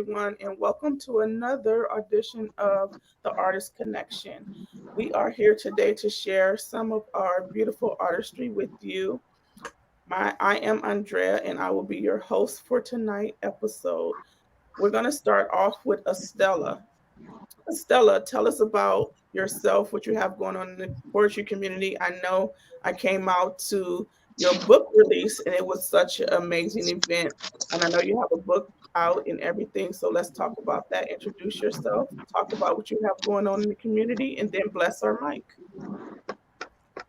everyone, and welcome to another audition of The Artist Connection. We are here today to share some of our beautiful artistry with you. I am Andrea, and I will be your host for tonight's episode. We're going to start off with Estella. Estella, tell us about yourself, what you have going on in the poetry community. I know I came out to your book release and it was such an amazing event. And I know you have a book out and everything. So let's talk about that. Introduce yourself, talk about what you have going on in the community, and then bless our mic.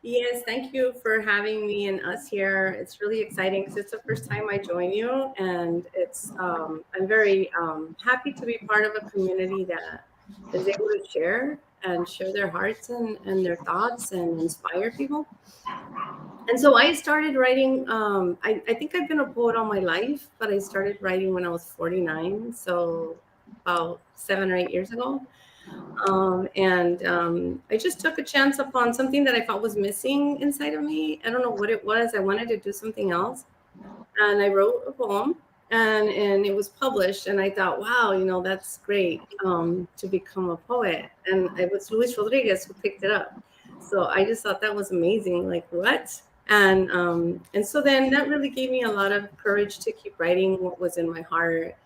Yes, thank you for having me and us here. It's really exciting because it's the first time I join you, and I'm very happy to be part of a community that is able to share their hearts and their thoughts and inspire people. And so I started writing. I think I've been a poet all my life, but I started writing when I was 49, so about 7 or 8 years ago. I just took a chance upon something that I felt was missing inside of me. I don't know what it was. I wanted to do something else. And I wrote a poem and it was published. And I thought, wow, that's great to become a poet. And it was Luis Rodriguez who picked it up. So I just thought that was amazing. Like, what? And so then that really gave me a lot of courage to keep writing what was in my heart.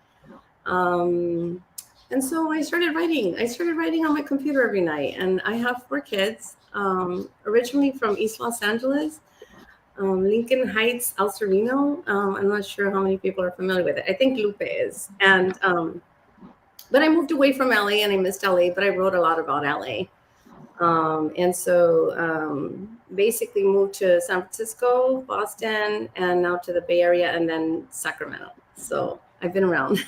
And so I started writing. I started writing on my computer every night. And I have 4 kids, originally from East Los Angeles, Lincoln Heights, El Sereno. I'm not sure how many people are familiar with it. I think Lupe is. But I moved away from LA and I missed LA, but I wrote a lot about LA. Basically moved to San Francisco, Boston, and now to the Bay Area and then Sacramento. So I've been around.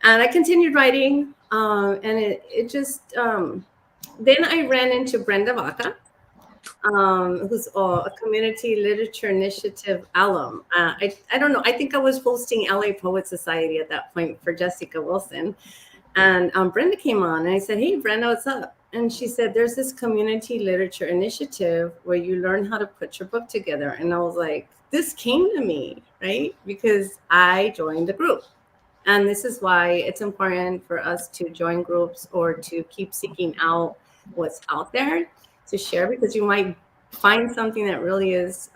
And I continued writing, and it just, then I ran into Brenda Vaca, who's a community literature initiative alum. I don't know, I think I was hosting LA Poet Society at that point for Jessica Wilson. And Brenda came on and I said, hey, Brenda, what's up? And she said, there's this community literature initiative where you learn how to put your book together. And I was like, this came to me, right? Because I joined the group. And this is why it's important for us to join groups or to keep seeking out what's out there to share, because you might find something that really is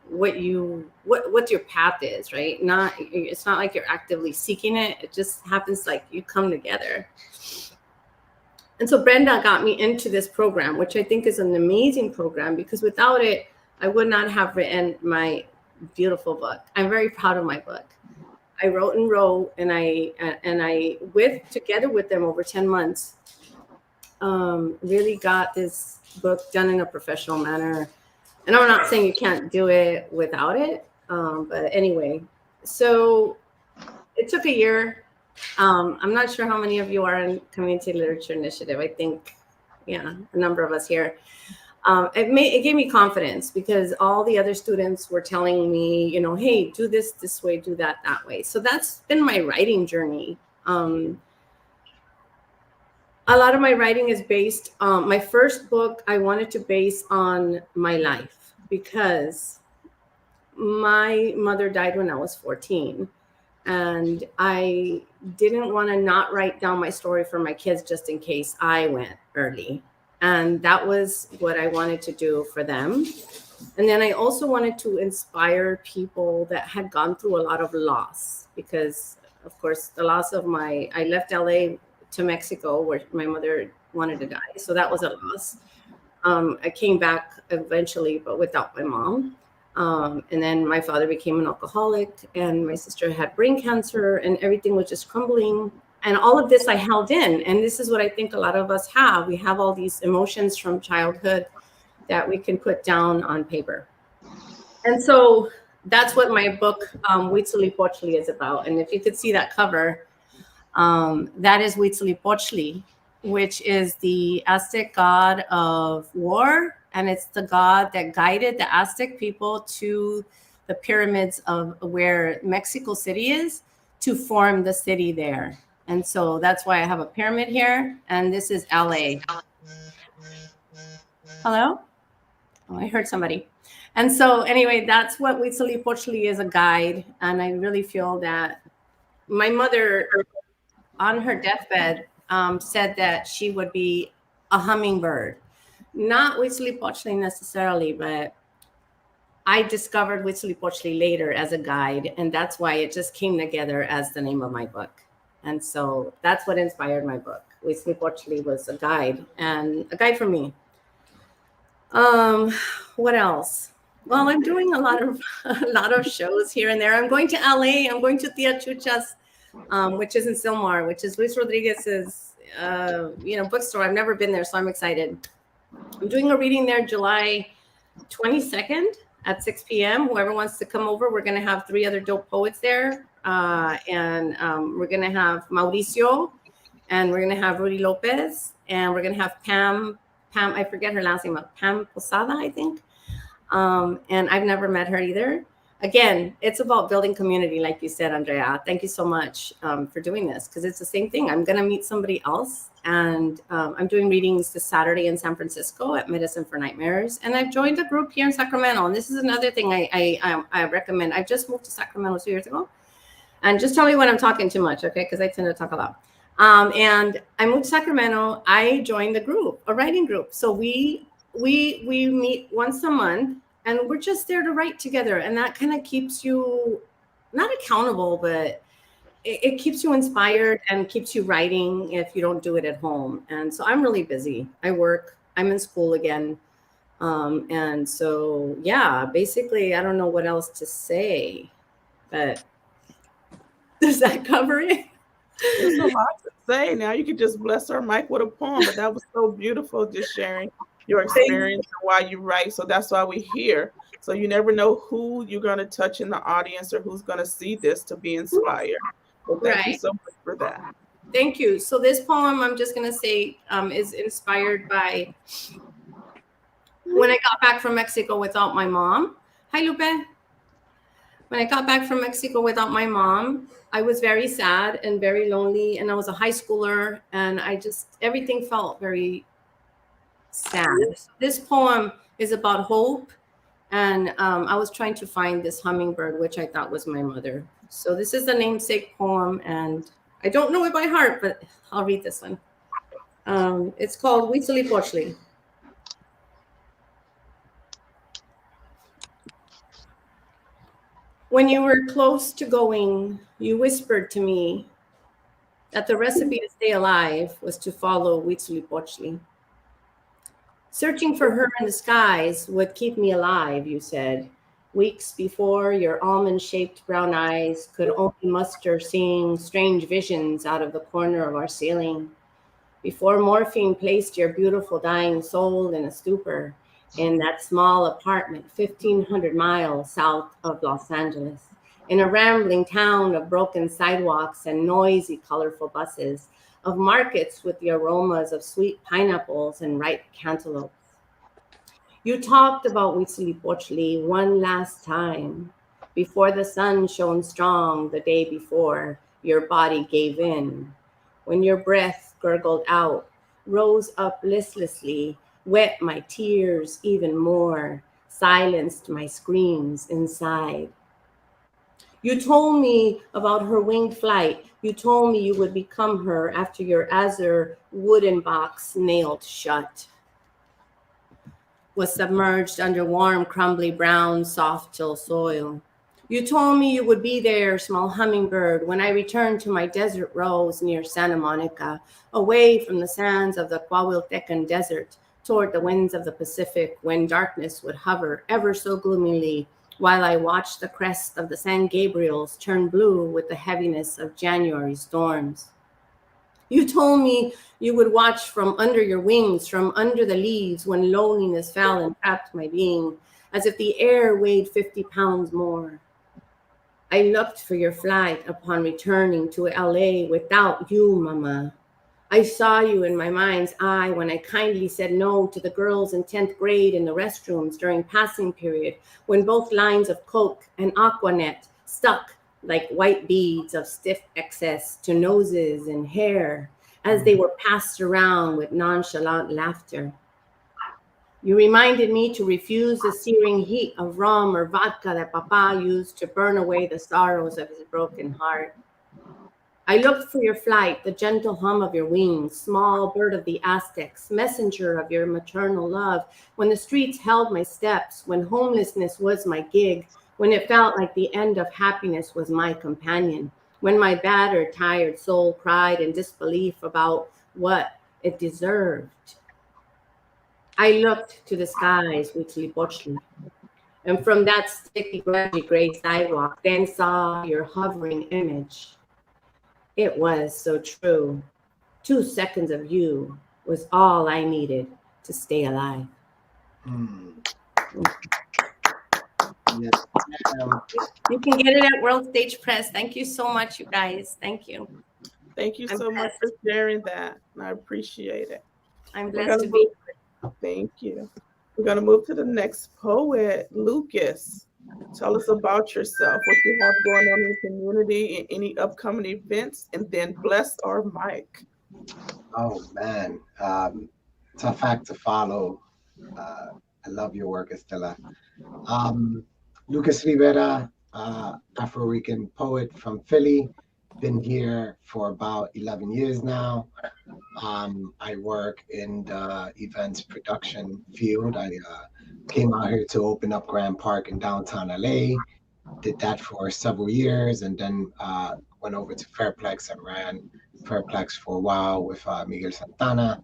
what your path is, right? It's not like you're actively seeking it. It just happens like you come together. And so Brenda got me into this program, which I think is an amazing program, because without it, I would not have written my beautiful book. I'm very proud of my book. I wrote and I together with them over 10 months, really got this book done in a professional manner. And I'm not saying you can't do it without it. But anyway, so it took a year. I'm not sure how many of you are in Community Literature Initiative. I think, a number of us here. It gave me confidence because all the other students were telling me, hey, do this way, do that way. So that's been my writing journey. A lot of my writing is based on my first book. I wanted to base on my life because my mother died when I was 14. And I didn't want to not write down my story for my kids just in case I went early. And that was what I wanted to do for them. And then I also wanted to inspire people that had gone through a lot of loss, because, of course, the loss of I left LA to Mexico where my mother wanted to die. So that was a loss. I came back eventually, but without my mom. And then my father became an alcoholic and my sister had brain cancer and everything was just crumbling. And all of this I held in. And this is what I think a lot of us have. We have all these emotions from childhood that we can put down on paper. And so that's what my book, Huitzilopochtli, is about. And if you could see that cover, that is Huitzilopochtli, which is the Aztec god of war. And it's the god that guided the Aztec people to the pyramids of where Mexico City is to form the city there. And so that's why I have a pyramid here. And this is LA. Hello? Oh, I heard somebody. And so anyway, that's what Huitzilopochtli is, a guide. And I really feel that my mother on her deathbed said that she would be a hummingbird. Not Huitzilopochtli necessarily, but I discovered Huitzilopochtli later as a guide, and that's why it just came together as the name of my book. And so that's what inspired my book. Huitzilopochtli was a guide, and a guide for me. Um, what else? Well, I'm doing a lot of a lot of shows here and there. I'm going to LA. I'm going to Tia Chucha's, which is in Silmar, which is Luis Rodriguez's, bookstore. I've never been there, so I'm excited. I'm doing a reading there July 22nd at 6 p.m. Whoever wants to come over, we're going to have 3 other dope poets there. And we're going to have Mauricio, and we're going to have Rudy Lopez, and we're going to have Pam, I forget her last name, Pam Posada, I think. And I've never met her either. Again, it's about building community, like you said, Andrea. Thank you so much for doing this, because it's the same thing. I'm going to meet somebody else, and I'm doing readings this Saturday in San Francisco at Medicine for Nightmares, and I've joined a group here in Sacramento. And this is another thing I recommend. I just moved to Sacramento 2 years ago, and just tell me when I'm talking too much, okay? Because I tend to talk a lot. And I moved to Sacramento. I joined the group, a writing group. So we meet once a month, and we're just there to write together. And that kind of keeps you not accountable, but it keeps you inspired and keeps you writing if you don't do it at home. And so I'm really busy. I work. I'm in school again. And so, yeah, basically, I don't know what else to say, but does that cover it? It's a lot to say. Now you could just bless our mic with a poem, but that was so beautiful, just sharing your experience and why you write. So that's why we're here. So you never know who you're going to touch in the audience or who's going to see this to be inspired. So thank you Right. so much for that. Thank you. So this poem, I'm just going to say, is inspired by when I got back from Mexico without my mom. Hi, Lupe. When I got back from Mexico without my mom, I was very sad and very lonely, and I was a high schooler, and everything felt very sad. So this poem is about hope, and I was trying to find this hummingbird, which I thought was my mother. So this is a namesake poem, and I don't know it by heart, but I'll read this one. It's called Huitzilopochtli. When you were close to going, you whispered to me that the recipe to stay alive was to follow Huitzilopochtli. Searching for her in the skies would keep me alive, you said. Weeks before, your almond-shaped brown eyes could only muster seeing strange visions out of the corner of our ceiling. Before morphine placed your beautiful dying soul in a stupor in that small apartment 1,500 miles south of Los Angeles, in a rambling town of broken sidewalks and noisy, colorful buses, of markets with the aromas of sweet pineapples and ripe cantaloupes. You talked about Huitzilopochtli one last time. Before the sun shone strong the day before, your body gave in. When your breath gurgled out, rose up listlessly, wet my tears even more, silenced my screams inside. You told me about her winged flight. You told me you would become her after your azure wooden box nailed shut was submerged under warm, crumbly brown, soft till soil. You told me you would be there, small hummingbird, when I returned to my desert rose near Santa Monica, away from the sands of the Coahuiltecan Desert, toward the winds of the Pacific, when darkness would hover ever so gloomily, while I watched the crest of the San Gabriels turn blue with the heaviness of January storms. You told me you would watch from under your wings, from under the leaves, when loneliness fell and wrapped my being, as if the air weighed 50 pounds more. I looked for your flight upon returning to LA without you, Mama. I saw you in my mind's eye when I kindly said no to the girls in 10th grade in the restrooms during passing period, when both lines of Coke and Aquanet stuck like white beads of stiff excess to noses and hair as they were passed around with nonchalant laughter. You reminded me to refuse the searing heat of rum or vodka that Papa used to burn away the sorrows of his broken heart. I looked for your flight, the gentle hum of your wings, small bird of the Aztecs, messenger of your maternal love, when the streets held my steps, when homelessness was my gig, when it felt like the end of happiness was my companion, when my battered, tired soul cried in disbelief about what it deserved. I looked to the skies with Lipochli, and from that sticky, grungy gray sidewalk, then saw your hovering image. It was so true. 2 seconds of you was all I needed to stay alive. Hmm. Yes, ma'am. You can get it at World Stage Press. Thank you so much, you guys. Thank you. Thank you I'm so much for blessed. sharing that. I appreciate it. I'm We're blessed gonna to be. move. Thank you. We're gonna move to the next poet, Lucas. Tell us about yourself, what you have going on in the community, and any upcoming events, and then bless our mic. Oh man, tough act to follow. Uh, I love your work, Estela. Um, Lucas Rivera, Afro Rican poet from Philly. Been here for about 11 years now. I work in the events production field. I came out here to open up Grand Park in downtown LA. Did that for several years, and then went over to Fairplex and ran Fairplex for a while with Miguel Santana.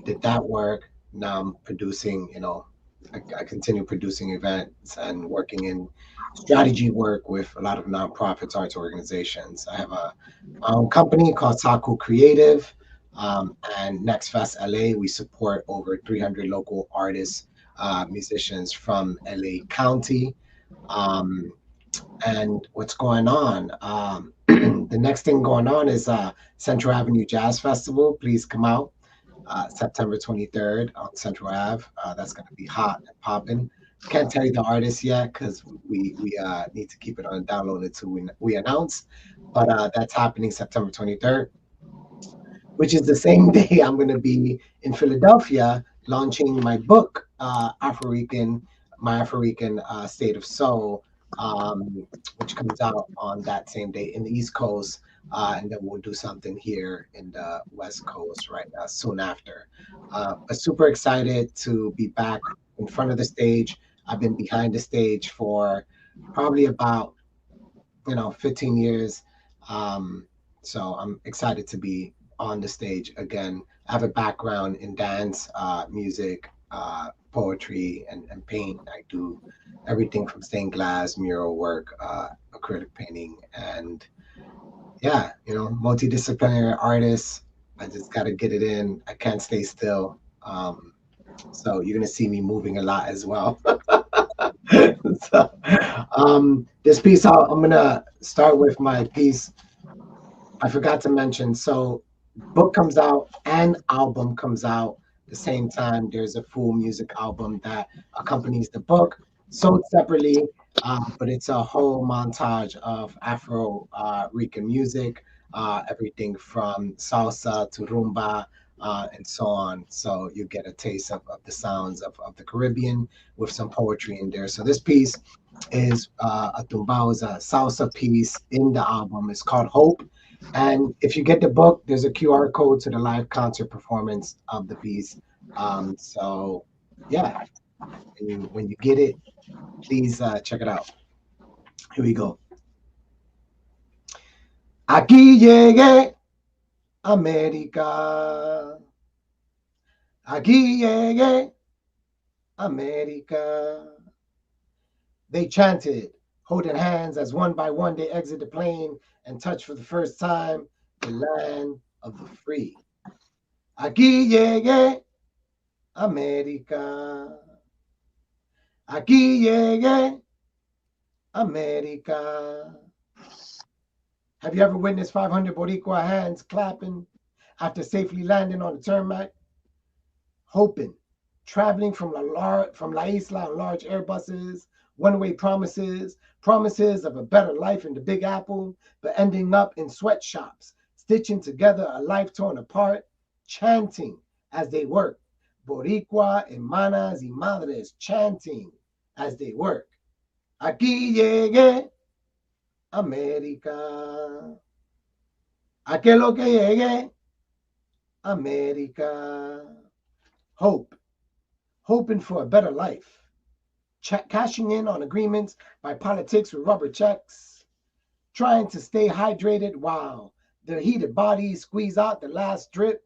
Did that work. Now I'm producing, I continue producing events and working in strategy work with a lot of nonprofits, arts organizations. I have my own company called Saku Creative, and Next Fest LA. We support over 300 local artists, musicians from LA County. Um, and what's going on? The next thing going on is Central Avenue Jazz Festival. Please come out September 23rd on Central Ave. That's going to be hot and popping. Can't tell you the artist yet because we need to keep it on download until we announce. But that's happening September 23rd, which is the same day I'm going to be in Philadelphia launching my book, My Afro-Rican State of Soul, which comes out on that same day in the East Coast. And then we'll do something here in the West Coast right soon after. But super excited to be back in front of the stage. I've been behind the stage for probably about 15 years. Um, so I'm excited to be on the stage again. I have a background in dance, music, poetry, and paint. I do everything from stained glass, mural work, acrylic painting, and yeah, multidisciplinary artist. I just got to get it in. I can't stay still. So you're gonna see me moving a lot as well. So, this piece, I'm gonna start with my piece. I forgot to mention. So, book comes out and album comes out the same time. There's a full music album that accompanies the book, sold separately, but it's a whole montage of Afro Rican music, everything from salsa to rumba. And so on. So you get a taste of the sounds of the Caribbean with some poetry in there. So this piece is a tumbao, is a salsa piece in the album. It's called Hope. And if you get the book, there's a QR code to the live concert performance of the piece. So yeah, when you get it, please check it out. Here we go. Aquí llegué, América. Aquí llegué, America. They chanted, holding hands as one by one they exit the plane and touch for the first time the land of the free. Aquí llegué, América. Aquí llegué, America. Have you ever witnessed 500 Boricua hands clapping after safely landing on the tarmac? Hoping, traveling from La Isla on large Airbuses, one-way promises, promises of a better life in the Big Apple, but ending up in sweatshops, stitching together a life torn apart, chanting as they work. Boricua, hermanas y madres, chanting as they work. Aquí llegué, América. A que lo que llegue, America. Hope. Hoping for a better life. Cashing in on agreements by politics with rubber checks. Trying to stay hydrated while their heated bodies squeeze out the last drip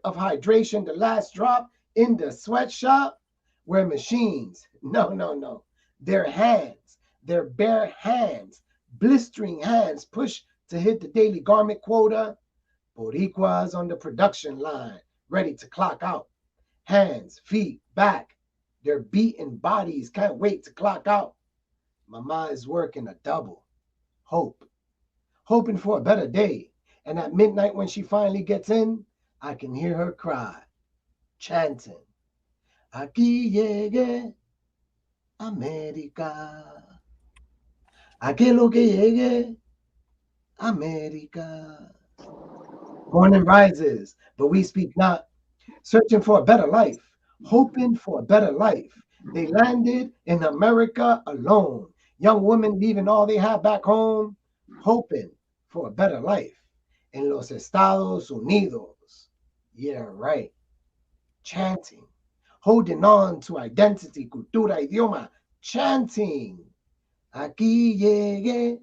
of hydration, the last drop in the sweatshop where machines, no, their hands, their bare hands, blistering hands push to hit the daily garment quota. Boricuas on the production line, ready to clock out. Hands, feet, back, their beaten bodies can't wait to clock out. Mama is working a double. Hope. Hoping for a better day. And at midnight, when she finally gets in, I can hear her cry, chanting, Aquí llegue América. Aquí lo que llegue América. Morning rises, but we speak not, searching for a better life, hoping for a better life. They landed in America alone. Young women leaving all they have back home, hoping for a better life in los Estados Unidos. Yeah, right. Chanting, holding on to identity, cultura, idioma, chanting. Aquí llegué,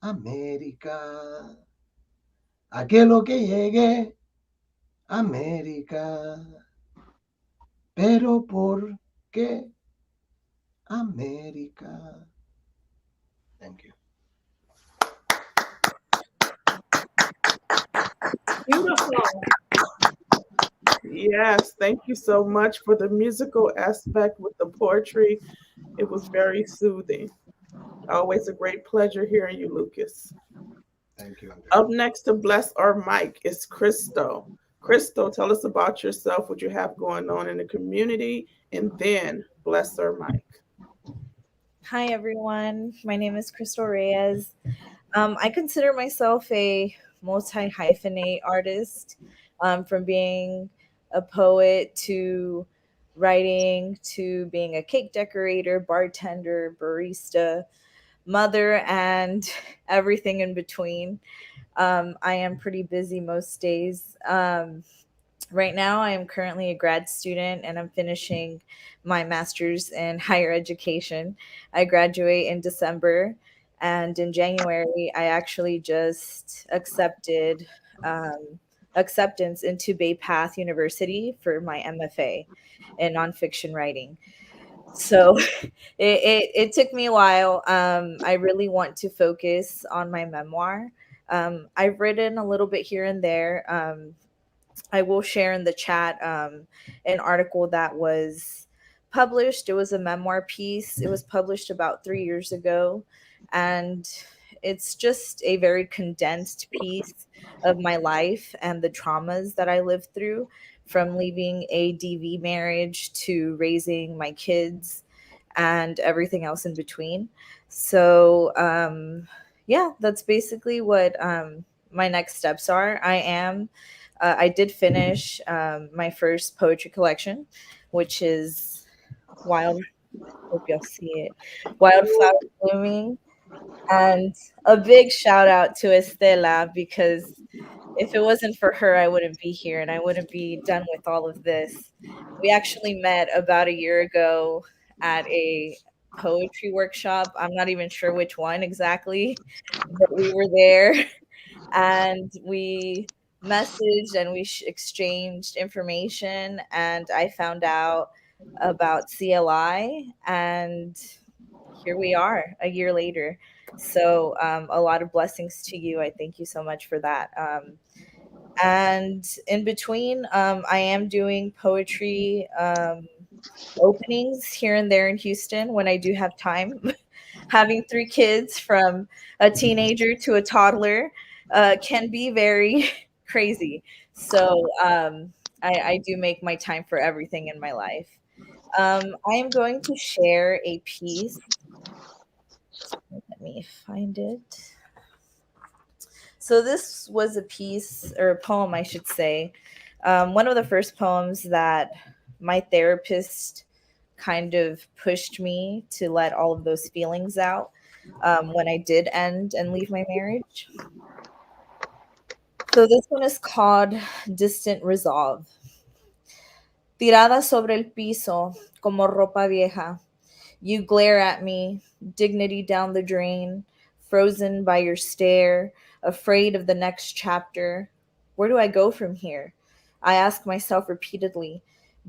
América. Aquí lo que llegué, América. Pero ¿por qué América? Thank you. Beautiful. Yes, thank you so much for the musical aspect with the poetry. It was very soothing. Always a great pleasure hearing you, Lucas. Thank you, Andrea. Up next to bless our mic is Crystal. Crystal, tell us about yourself, what you have going on in the community, and then bless our mic. Hi, everyone. My name is Crystal Reyes. I consider myself a multi hyphenate artist, from being a poet to writing to being a cake decorator, bartender, barista, mother, and everything in between. I am pretty busy most days. Right now, I am currently a grad student and I'm finishing my master's in higher education. I graduate in December, and in January, I actually just accepted acceptance into Bay Path University for my MFA in nonfiction writing. So it took me a while. I really want to focus on my memoir. I've written a little bit here and there. I will share in the chat an article that was published. It was a memoir piece. It was published about 3 years ago. And it's just a very condensed piece of my life and the traumas that I lived through, from leaving a DV marriage to raising my kids and everything else in between. So, yeah, that's basically what my next steps are. I did finish my first poetry collection, which is Wild. Hope y'all see it. Wildflower Blooming. And a big shout out to Estela, because if it wasn't for her, I wouldn't be here and I wouldn't be done with all of this. We actually met about a year ago at a poetry workshop. I'm not even sure which one exactly, but we were there and we messaged and we exchanged information. And I found out about CLI, and here we are a year later. So, a lot of blessings to you. I thank you so much for that. And in between, I am doing poetry openings here and there in Houston when I do have time. Having three kids, from a teenager to a toddler, can be very crazy. So, I do make my time for everything in my life. I am going to share a piece. Let me find it. So this was a piece, or a poem, I should say. One of the first poems that my therapist kind of pushed me to let all of those feelings out when I did end and leave my marriage. So this one is called Distant Resolve. Tirada sobre el piso como ropa vieja. You glare at me, dignity down the drain, frozen by your stare, afraid of the next chapter. Where do I go from here? I ask myself repeatedly.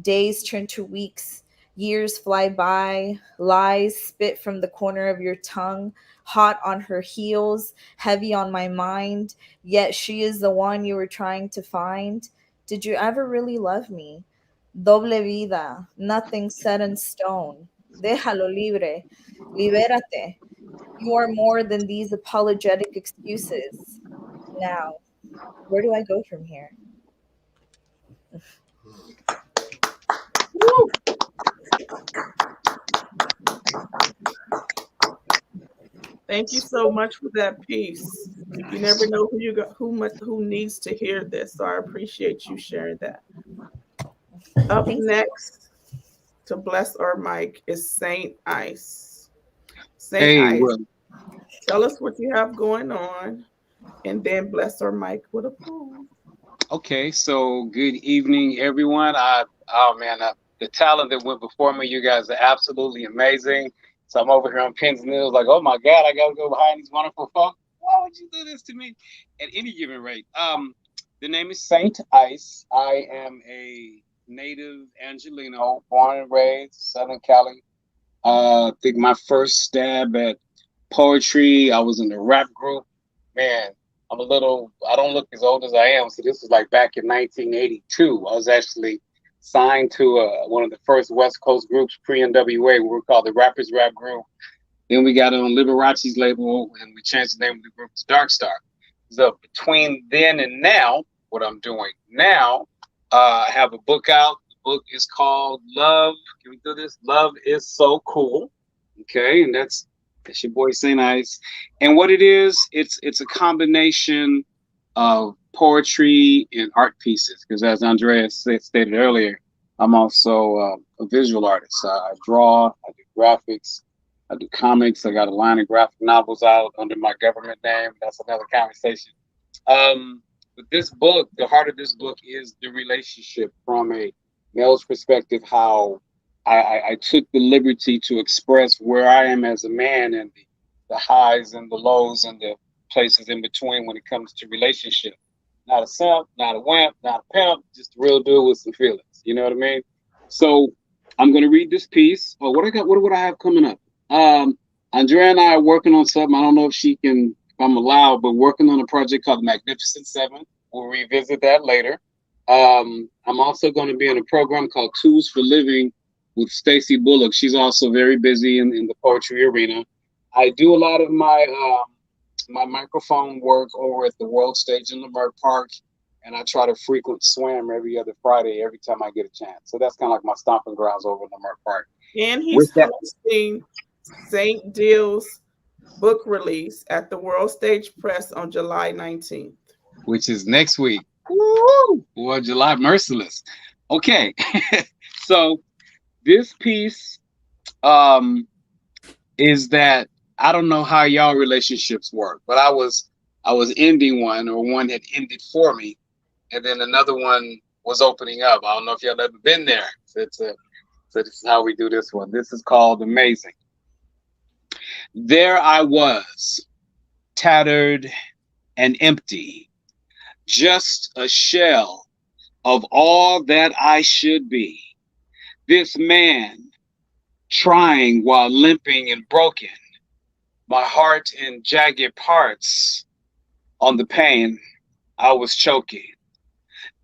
Days turn to weeks, years fly by, lies spit from the corner of your tongue, hot on her heels, heavy on my mind, yet she is the one you were trying to find. Did you ever really love me? Doble vida, nothing set in stone. Déjalo libre. Libérate. You are more than these apologetic excuses. Now, where do I go from here? Woo! Thank you so much for that piece. You never Nice. know who you got, who needs to hear this. So I appreciate you sharing that. Up Thank you. next to bless our mic is Saint Ice. Saint Hey, Ice, well, tell us what you have going on, and then bless our mic with a poem. okay. So, good evening, everyone. Oh man, the talent that went before me, you guys are absolutely amazing. So I'm over here on pins and needles, like, oh my God, I gotta go behind these wonderful folks. Why would you do this to me? At any given rate, the name is Saint Ice. I am a native Angelino, born and raised Southern Cali. I think my first stab at poetry, I was in a rap group. Man, I don't look as old as I am. So this was like back in 1982. I was actually signed to one of the first West Coast groups pre-NWA. We were called the Rappers Rap Group. Then we got on Liberace's label and we changed the name of the group to Dark Star. So between then and now, what I'm doing now, I have a book out. The book is called Love. Can we do this? Love is So Cool. Okay, and that's your boy Saint Ice. And what it is, it's a combination of poetry and art pieces. Because as Andrea stated earlier, I'm also a visual artist. I draw, I do graphics, I do comics. I got a line of graphic novels out under my government name. That's another conversation. But this book, the heart of this book is the relationship from a male's perspective, how I took the liberty to express where I am as a man and the highs and the lows and the places in between when it comes to relationship. Not a simp, not a wimp, not a pimp, just a real dude with some feelings. You know what I mean? So I'm gonna read this piece. Oh, what I got? What would I have coming up? Andrea and I are working on something. I don't know if she can, if I'm allowed, but working on a project called the Magnificent Seven. We'll revisit that later. I'm also going to be in a program called Tools for Living with Stacy Bullock. She's also very busy in the poetry arena. I do a lot of my microphone work over at the World Stage in Leimert Park, and I try to frequent swim every other Friday every time I get a chance. So that's kind of like my stomping grounds over in Leimert Park. And he's With that, hosting Saint Deal's book release at the World Stage Press on July 19th. which is next week. Woo! Or July Merciless. Okay. So this piece um is that I don't know how y'all relationships work, but I was ending one or one had ended for me, and then another one was opening up. I don't know if y'all ever been there. So this is how we do this one. This is called Amazing. There I was, tattered and empty, just a shell of all that I should be. This man trying while limping and broken, my heart in jagged parts on the pain I was choking.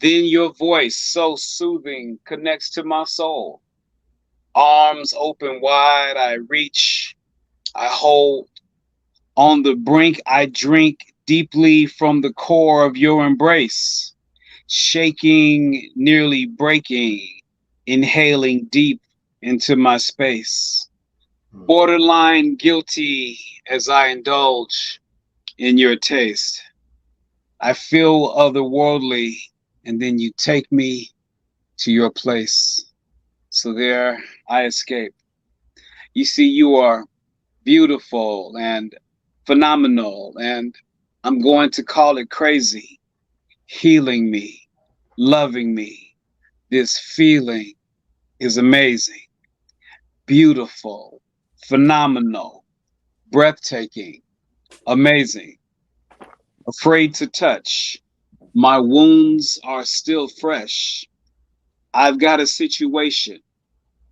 Then your voice, so soothing, connects to my soul. Arms open wide, I reach, I hold. On the brink, I drink deeply from the core of your embrace, shaking, nearly breaking, inhaling deep into my space. Borderline guilty as I indulge in your taste. I feel otherworldly, and then you take me to your place. So there I escape. You see, you are beautiful and phenomenal, and I'm going to call it crazy. healing me, loving me. This feeling is amazing, beautiful, phenomenal, breathtaking, amazing, afraid to touch. My wounds are still fresh. I've got a situation,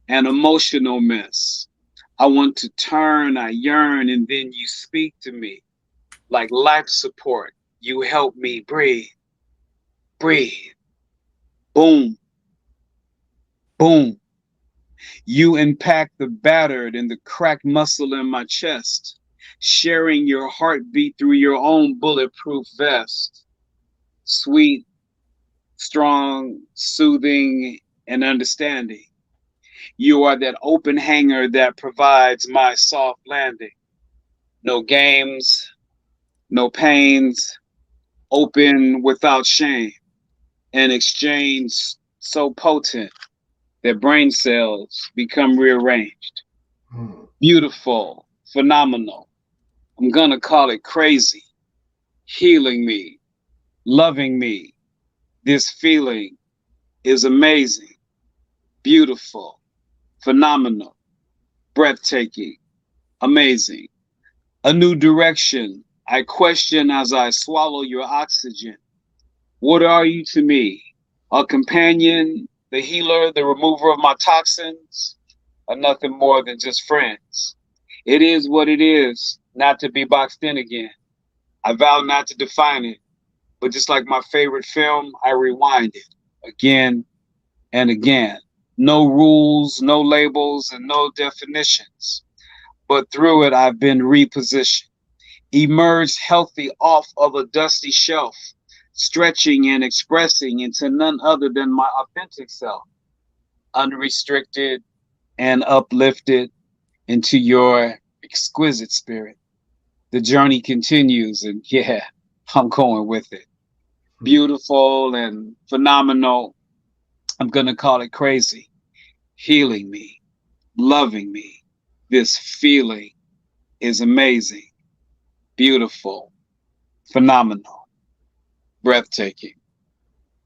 an emotional mess. I want to turn, I yearn, and then you speak to me like life support. You help me breathe, breathe, boom, boom. You impact the battered and the cracked muscle in my chest, sharing your heartbeat through your own bulletproof vest. Sweet, strong, soothing, and understanding. You are that open hanger that provides my soft landing. No games, no pains, open without shame. An exchange so potent that brain cells become rearranged. Mm. Beautiful, phenomenal. I'm gonna call it crazy. Healing me, loving me. This feeling is amazing, beautiful, phenomenal, breathtaking, amazing. A new direction. I question as I swallow your oxygen. What are you to me? A companion, the healer, the remover of my toxins, or nothing more than just friends? It is what it is, not to be boxed in again. I vow not to define it, but just like my favorite film, I rewind it again and again. No rules, no labels, and no definitions. But through it, I've been repositioned, emerged healthy off of a dusty shelf, stretching and expressing into none other than my authentic self, unrestricted and uplifted into your exquisite spirit. The journey continues, and yeah, I'm going with it. Beautiful and phenomenal. I'm going to call it crazy. Healing me, loving me. This feeling is amazing, beautiful, phenomenal, breathtaking,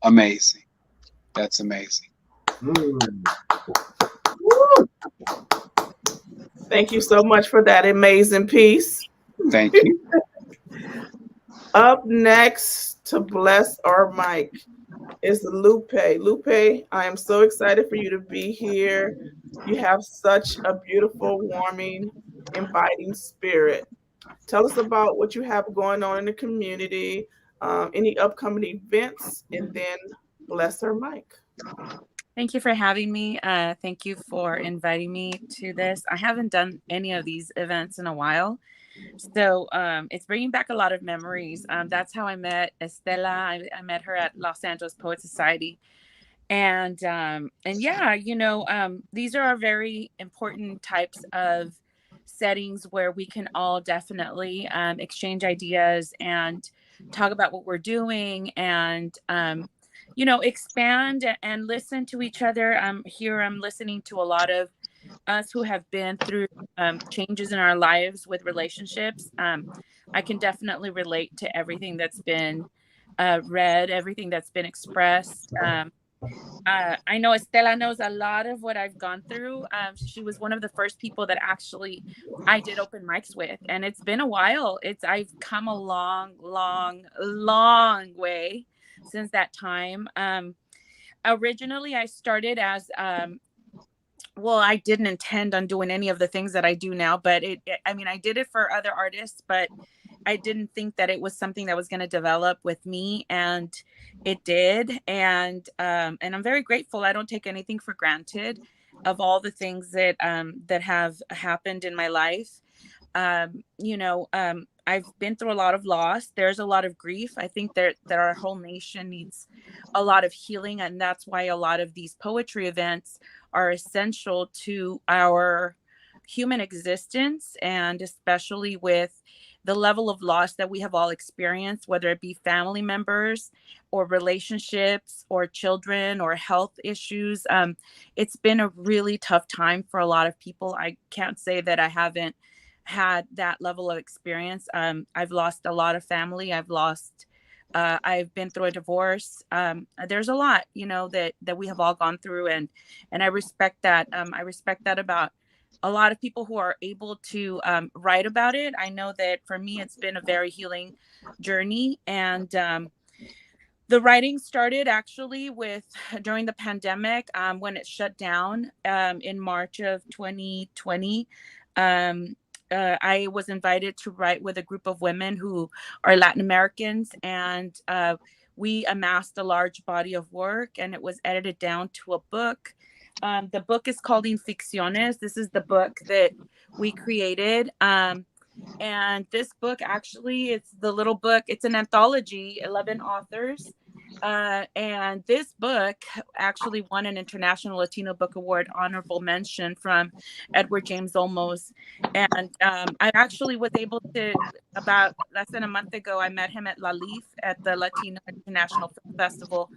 amazing. That's amazing. Mm. Thank you so much for that amazing piece. Thank you. Up next to bless our mic is Lupe. Lupe, I am so excited for you to be here. You have such a beautiful, warming, inviting spirit. Tell us about what you have going on in the community, any upcoming events, and then bless our mic. Thank you for having me. Thank you for inviting me to this. I haven't done any of these events in a while. So it's bringing back a lot of memories. That's how I met Estela. I met her at Los Angeles Poet Society. And yeah, these are very important types of settings where we can all definitely exchange ideas and talk about what we're doing and expand and listen to each other. Here I'm listening to a lot of us who have been through changes in our lives with relationships. I can definitely relate to everything that's been read, everything that's been expressed. I know Estela knows a lot of what I've gone through. She was one of the first people that actually I did open mics with, and it's been a while. I've come a long, long, long way since that time. Originally, I started as well, I didn't intend on doing any of the things that I do now, but I mean, I did it for other artists, but I didn't think that it was something that was going to develop with me, and it did. And I'm very grateful. I don't take anything for granted of all the things that have happened in my life. I've been through a lot of loss. There's a lot of grief. I think that our whole nation needs a lot of healing, and that's why a lot of these poetry events are essential to our human existence, and especially with the level of loss that we have all experienced, whether it be family members or relationships or children or health issues. It's been a really tough time for a lot of people. I can't say that I haven't had that level of experience. I've lost a lot of family. I've lost I've been through a divorce. There's a lot, you know, that we have all gone through, and I respect that. I respect that about a lot of people who are able to write about it. I know that for me, it's been a very healing journey, and the writing started actually with during the pandemic, when it shut down in March of 2020. Um, I was invited to write with a group of women who are Latin Americans, and we amassed a large body of work, and it was edited down to a book. The book is called Inficciones. This is the book that we created. And this book actually, it's the little book, it's an anthology, 11 authors. And this book actually won an International Latino Book Award honorable mention from Edward James Olmos. And I actually was able to, about less than a month ago, I met him at La Leaf at the Latino International Film Festival.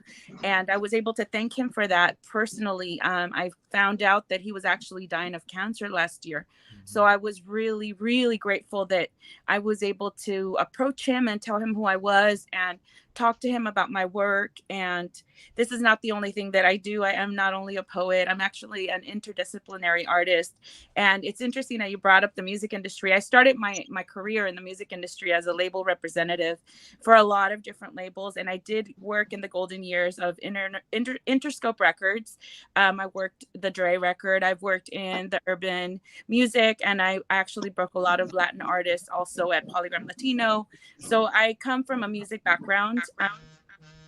And I was able to thank him for that personally. I found out that he was actually dying of cancer last year. So I was really, really grateful that I was able to approach him and tell him who I was and talk to him about my work. And this is not the only thing that I do. I am not only a poet, I'm actually an interdisciplinary artist. And it's interesting that you brought up the music industry. I started my career in the music industry as a label representative for a lot of different labels. And I did work in the golden years of Interscope Records. I worked the Dre record. I've worked in the urban music, and I actually broke a lot of Latin artists also at Polygram Latino. So I come from a music background,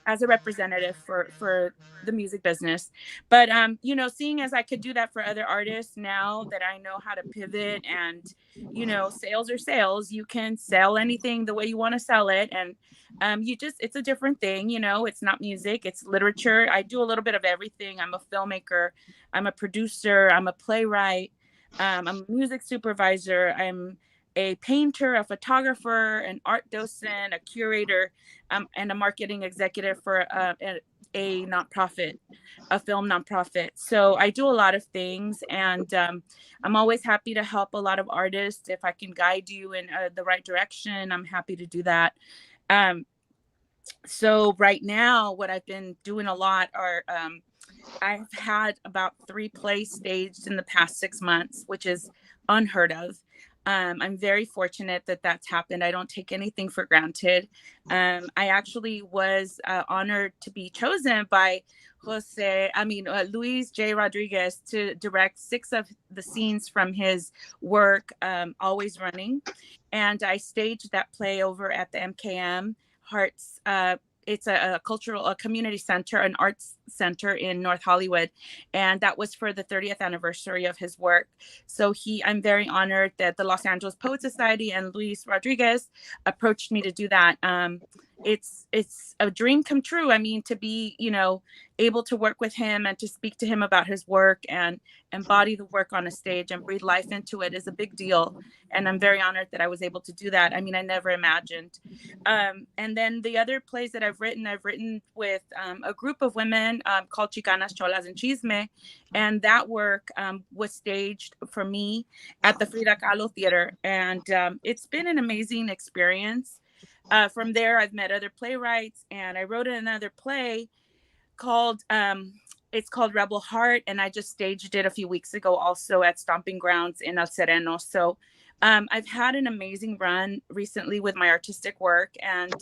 as a representative for the music business. But you know, seeing as I could do that for other artists, now that I know how to pivot, and you know, sales are sales, you can sell anything the way you want to sell it. And you just, it's a different thing, you know, it's not music, it's literature. I do a little bit of everything. I'm a filmmaker, I'm a producer, I'm a playwright, I'm a music supervisor, I'm a painter, a photographer, an art docent, a curator, and a marketing executive for a nonprofit, a film nonprofit. So I do a lot of things, and I'm always happy to help a lot of artists. If I can guide you in the right direction, I'm happy to do that. Um, so right now, what I've been doing a lot are I've had about 3 plays staged in the past 6 months, which is unheard of. I'm very fortunate that that's happened. I don't take anything for granted. I actually was honored to be chosen by Luis J. Rodriguez to direct 6 of the scenes from his work, Always Running. And I staged that play over at the MKM Hearts. It's a cultural, a community center, an arts center in North Hollywood. And that was for the 30th anniversary of his work. So I'm very honored that the Los Angeles Poet Society and Luis Rodriguez approached me to do that. It's a dream come true. I mean, to be, you know, able to work with him and to speak to him about his work and embody the work on a stage and breathe life into it is a big deal. And I'm very honored that I was able to do that. I mean, I never imagined. And then the other plays that I've written with a group of women called Chicanas, Cholas, and Chisme. And that work was staged for me at the Frida Kahlo Theater. And it's been an amazing experience. From there, I've met other playwrights, and I wrote another play called it's called Rebel Heart, and I just staged it a few weeks ago also at Stomping Grounds in El Sereno. So I've had an amazing run recently with my artistic work, and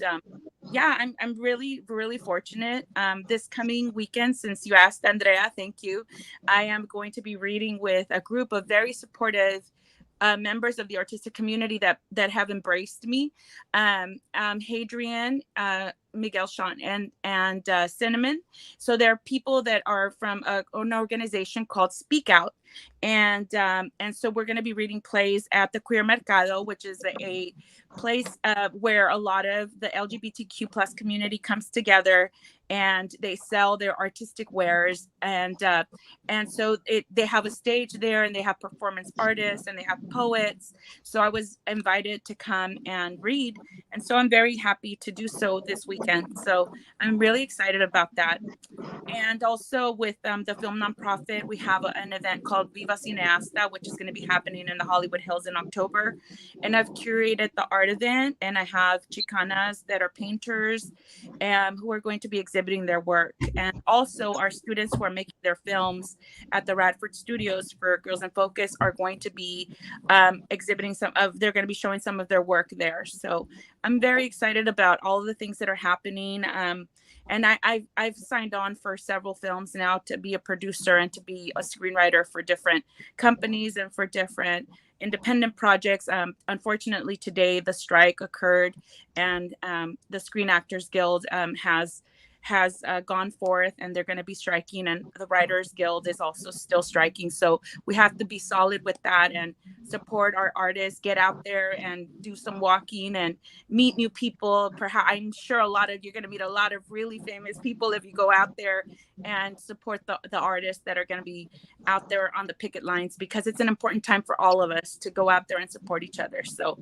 yeah, I'm really, really fortunate. This coming weekend, since you asked, Andrea, thank you, I am going to be reading with a group of very supportive members of the artistic community that have embraced me. Hadrian, Miguel Sean, and Cinnamon. So there are people that are from an organization called Speak Out. And so we're going to be reading plays at the Queer Mercado, which is a place where a lot of the LGBTQ plus community comes together, and they sell their artistic wares. And so they have a stage there, and they have performance artists, and they have poets. So I was invited to come and read, and so I'm very happy to do so this weekend. So I'm really excited about that. And also with the film nonprofit, we have an event called called Viva Cineasta, which is going to be happening in the Hollywood Hills in October. And I've curated the art event, and I have Chicanas that are painters who are going to be exhibiting their work. And also our students who are making their films at the Radford Studios for Girls in Focus are going to be exhibiting they're going to be showing some of their work there. So I'm very excited about all of the things that are happening. And I've signed on for several films now to be a producer and to be a screenwriter for different companies and for different independent projects. Unfortunately, today the strike occurred, and the Screen Actors Guild has gone forth, and they're going to be striking, and the Writers Guild is also still striking. So we have to be solid with that and support our artists, get out there and do some walking and meet new people. Perhaps I'm sure you're going to meet a lot of really famous people if you go out there and support the artists that are going to be out there on the picket lines, because it's an important time for all of us to go out there and support each other. So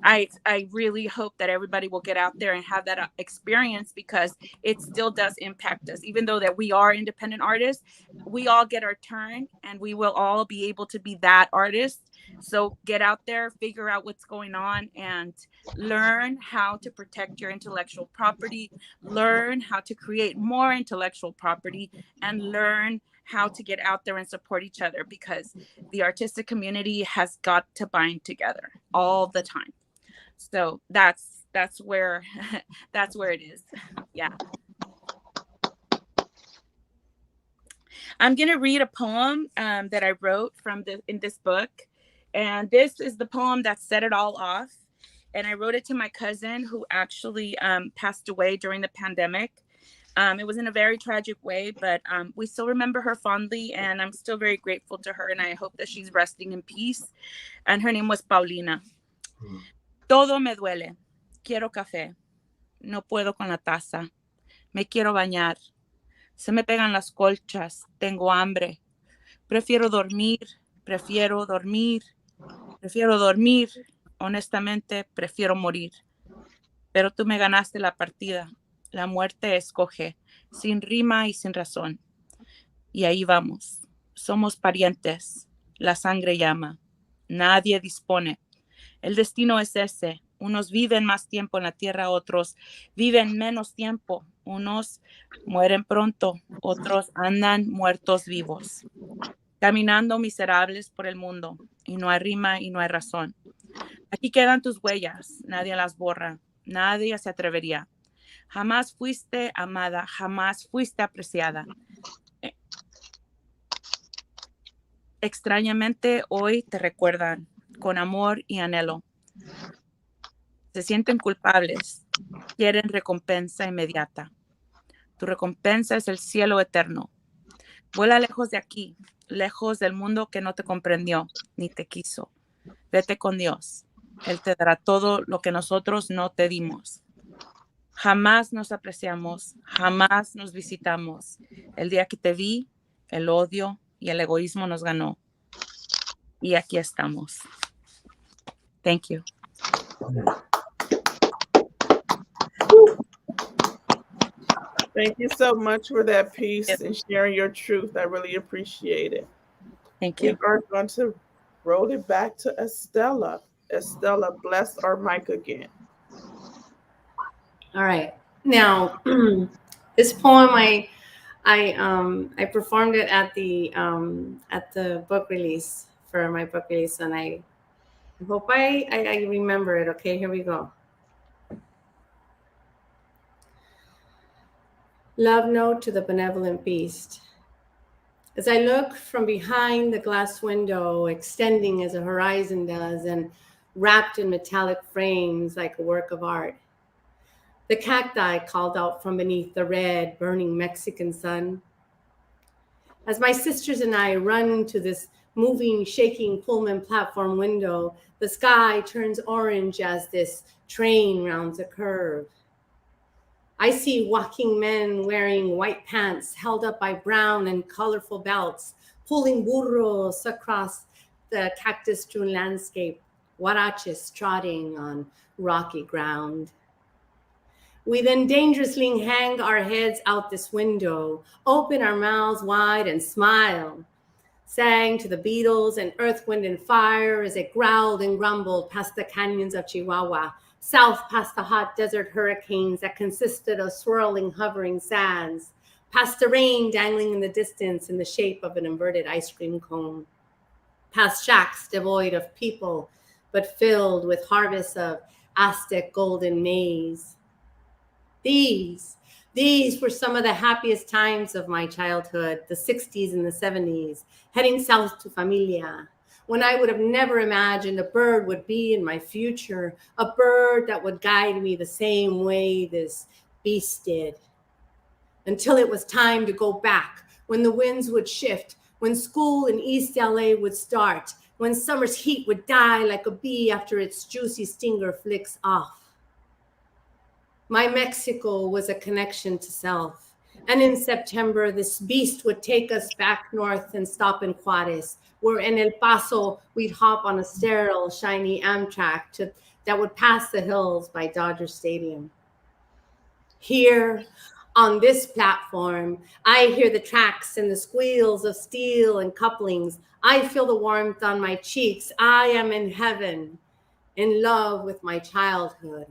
I really hope that everybody will get out there and have that experience, because it still does impact us. Even though that we are independent artists, we all get our turn, and we will all be able to be that artist. So get out there, figure out what's going on, and learn how to protect your intellectual property, learn how to create more intellectual property, and learn how to get out there and support each other, because the artistic community has got to bind together all the time. So that's where that's where it is. Yeah. I'm gonna read a poem that I wrote in this book, and this is the poem that set it all off. And I wrote it to my cousin, who actually passed away during the pandemic. It was in a very tragic way, but we still remember her fondly, and I'm still very grateful to her, and I hope that she's resting in peace. And her name was Paulina. Todo me duele. Quiero café. No puedo con la taza. Me quiero bañar. Se me pegan las colchas. Tengo hambre. Prefiero dormir. Prefiero dormir. Prefiero dormir. Honestamente, prefiero morir. Pero tú me ganaste la partida. La muerte escoge, sin rima y sin razón. Y ahí vamos. Somos parientes. La sangre llama. Nadie dispone. El destino es ese. Unos viven más tiempo en la tierra, otros viven menos tiempo. Unos mueren pronto, otros andan muertos vivos, caminando miserables por el mundo, y no hay rima y no hay razón. Aquí quedan tus huellas, nadie las borra, nadie se atrevería. Jamás fuiste amada, jamás fuiste apreciada. Extrañamente hoy te recuerdan con amor y anhelo. Se sienten culpables, quieren recompensa inmediata. Tu recompensa es el cielo eterno. Vuela lejos de aquí, lejos del mundo que no te comprendió ni te quiso. Vete con Dios. Él te dará todo lo que nosotros no te dimos. Jamás nos apreciamos, jamás nos visitamos. El día que te vi, el odio y el egoísmo nos ganó. Y aquí estamos. Thank you. Thank you so much for that piece and sharing your truth. I really appreciate it. Thank We you. are going to roll it back to Estella. Estella, bless our mic again. All right. Now, this poem, I performed it at the book release, for my book release, and I hope I remember it. Okay, here we go. Love note to the benevolent beast. As I look from behind the glass window, extending as a horizon does, and wrapped in metallic frames like a work of art, the cacti called out from beneath the red, burning Mexican sun. As my sisters and I run to this moving, shaking Pullman platform window, the sky turns orange as this train rounds a curve. I see walking men wearing white pants held up by brown and colorful belts, pulling burros across the cactus-strewn landscape, huaraches trotting on rocky ground. We then dangerously hang our heads out this window, open our mouths wide and smile. sang to the Beatles and Earth, Wind, and Fire as it growled and grumbled past the canyons of Chihuahua, south past the hot desert hurricanes that consisted of swirling, hovering sands, past the rain dangling in the distance in the shape of an inverted ice cream cone, past shacks devoid of people but filled with harvests of Aztec golden maize. These, these were some of the happiest times of my childhood, the 60s and the 70s, heading south to Familia, when I would have never imagined a bird would be in my future, a bird that would guide me the same way this beast did. Until it was time to go back, when the winds would shift, when school in East LA would start, when summer's heat would die like a bee after its juicy stinger flicks off. My Mexico was a connection to self. And in September, this beast would take us back north and stop in Juarez, where in El Paso, we'd hop on a sterile, shiny Amtrak that would pass the hills by Dodger Stadium. Here, on this platform, I hear the tracks and the squeals of steel and couplings. I feel the warmth on my cheeks. I am in heaven, in love with my childhood,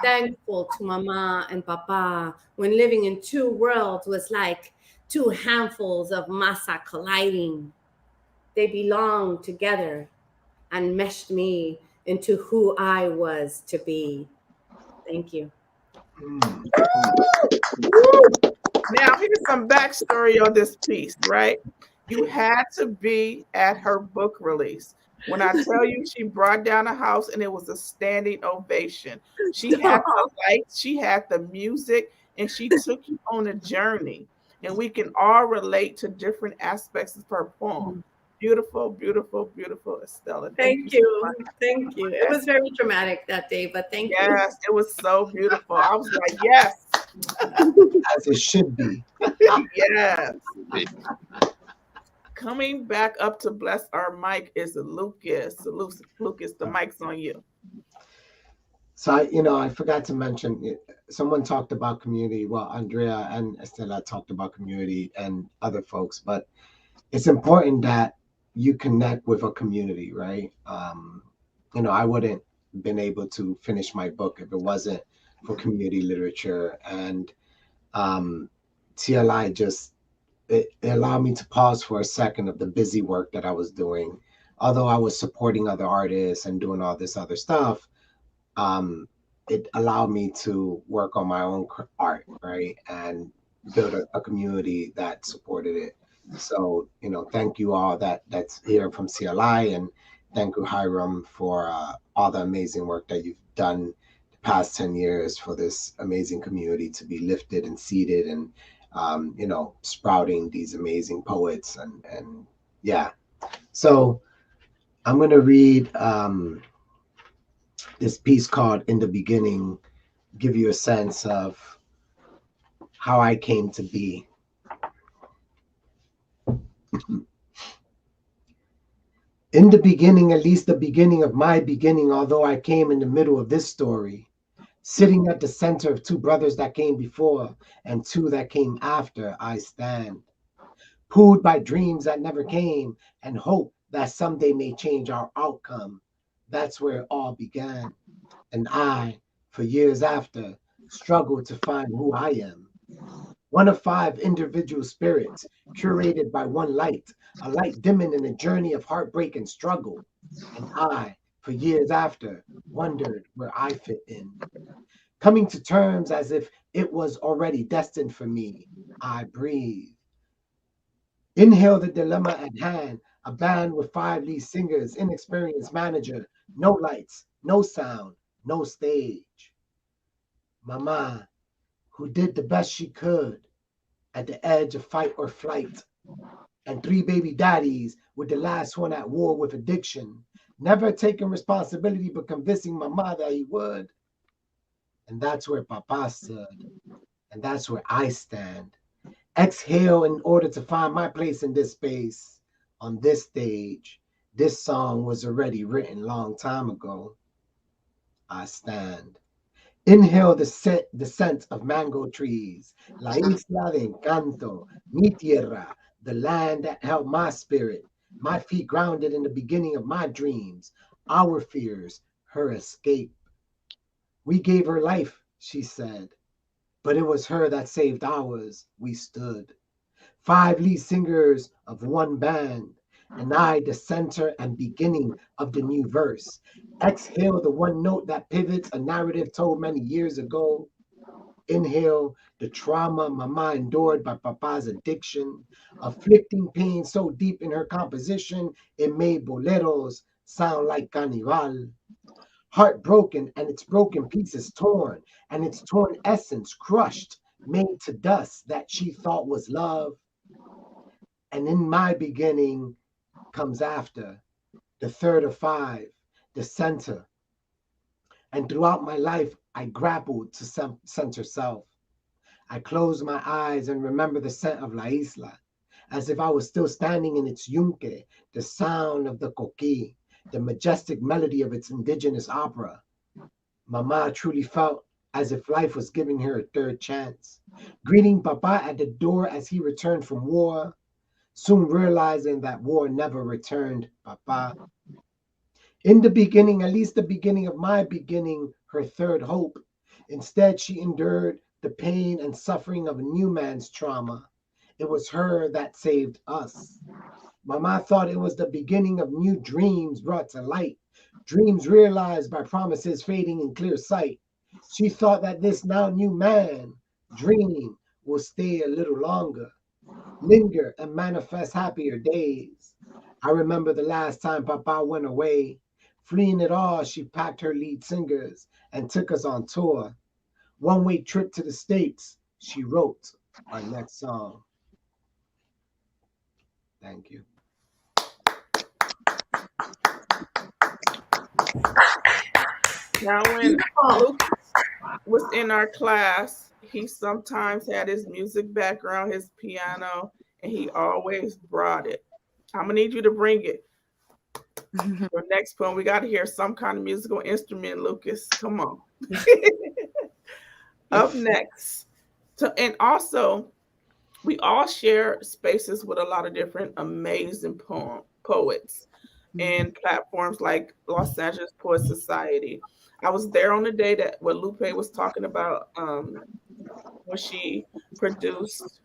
thankful to Mama and Papa when living in two worlds was like two handfuls of masa colliding. They belonged together and meshed me into who I was to be. Thank you. Mm. Now, here's some backstory on this piece, right? You had to be at her book release. When I tell you she brought down a house and it was a standing ovation. She had the lights, she had the music, and she took you on a journey. And we can all relate to different aspects of her poem. Beautiful, beautiful, beautiful, Estella. Thank you Thank so you. much. Thank you. It was very dramatic that day, but thank you. Yes, it was so beautiful. I was like, yes, As it should be. yes. Coming back up to bless our mic is Lucas. Lucas, the mic's on you. So I forgot to mention someone talked about community. Well, Andrea and Estela talked about community and other folks, but it's important that you connect with a community, right? I wouldn't been able to finish my book if it wasn't for community literature, and TLI just it allowed me to pause for a second of the busy work that I was doing. Although I was supporting other artists and doing all this other stuff, um, it allowed me to work on my own art, right, and build a community that supported it. So, thank you all that's here from CLI, and thank you, Hiram, for all the amazing work that you've done the past 10 years for this amazing community to be lifted and seated and, sprouting these amazing poets and yeah. So I'm going to read this piece called In the Beginning, give you a sense of how I came to be. In the beginning, at least the beginning of my beginning, although I came in the middle of this story, sitting at the center of two brothers that came before and two that came after, I stand, pulled by dreams that never came and hope that someday may change our outcome. That's where it all began. And I, for years after, struggled to find who I am. One of five individual spirits, curated by one light, a light dimming in a journey of heartbreak and struggle. And I, for years after, wondered where I fit in. Coming to terms as if it was already destined for me, I breathe. Inhale the dilemma at hand, a band with five lead singers, inexperienced manager, no lights, no sound, no stage. Mama, who did the best she could at the edge of fight or flight, and three baby daddies, with the last one at war with addiction, never taking responsibility but convincing Mama that he would. And that's where Papa stood, and that's where I stand. Exhale in order to find my place in this space, on this stage. This song was already written long time ago. I stand. Inhale the scent of mango trees, La Isla de Encanto, mi tierra, the land that held my spirit. My feet grounded in the beginning of my dreams, our fears, her escape. We gave her life, she said, but it was her that saved ours. We stood. Five lead singers of one band, and I, the center and beginning of the new verse. Exhale, the one note that pivots a narrative told many years ago. Inhale, the trauma mama endured by papa's addiction, afflicting pain so deep in her composition, it made boleros sound like carnival. Heartbroken and its broken pieces torn, and its torn essence crushed, made to dust that she thought was love. And in my beginning comes after, the third of five, the center. And throughout my life, I grappled to center self. I close my eyes and remember the scent of La Isla, as if I was still standing in its yunque, the sound of the coqui, the majestic melody of its indigenous opera. Mama truly felt as if life was giving her a third chance, greeting Papa at the door as he returned from war, soon realizing that war never returned Papa. In the beginning, at least the beginning of my beginning, her third hope. Instead, she endured the pain and suffering of a new man's trauma. It was her that saved us. Mama thought it was the beginning of new dreams brought to light, dreams realized by promises fading in clear sight. She thought that this now new man, dream, will stay a little longer, linger and manifest happier days. I remember the last time Papa went away. Fleeing it all, she packed her lead singers and took us on tour. One way trip to the States, she wrote our next song. Thank you. Now, when Beautiful. Luke was in our class, he sometimes had his music background, his piano, and he always brought it. I'm gonna need you to bring it. Your next poem, we got to hear some kind of musical instrument, Lucas. Come on. Up next, and also we all share spaces with a lot of different amazing poets and platforms like Los Angeles Poet Society. I was there on the day that what Lupe was talking about when she produced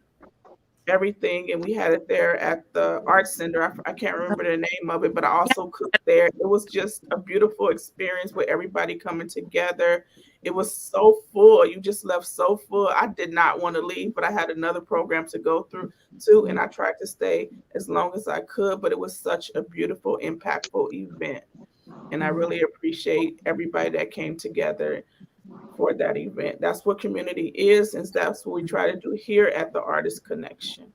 everything, and we had it there at the art center. I can't remember the name of it, but I also cooked there. It was just a beautiful experience with everybody coming together. It was so full. You just left so full. I did not want to leave, but I had another program to go through too, and I tried to stay as long as I could. But it was such a beautiful, impactful event, and I really appreciate everybody that came together for that event. That's what community is, and that's what we try to do here at the Artist Connection.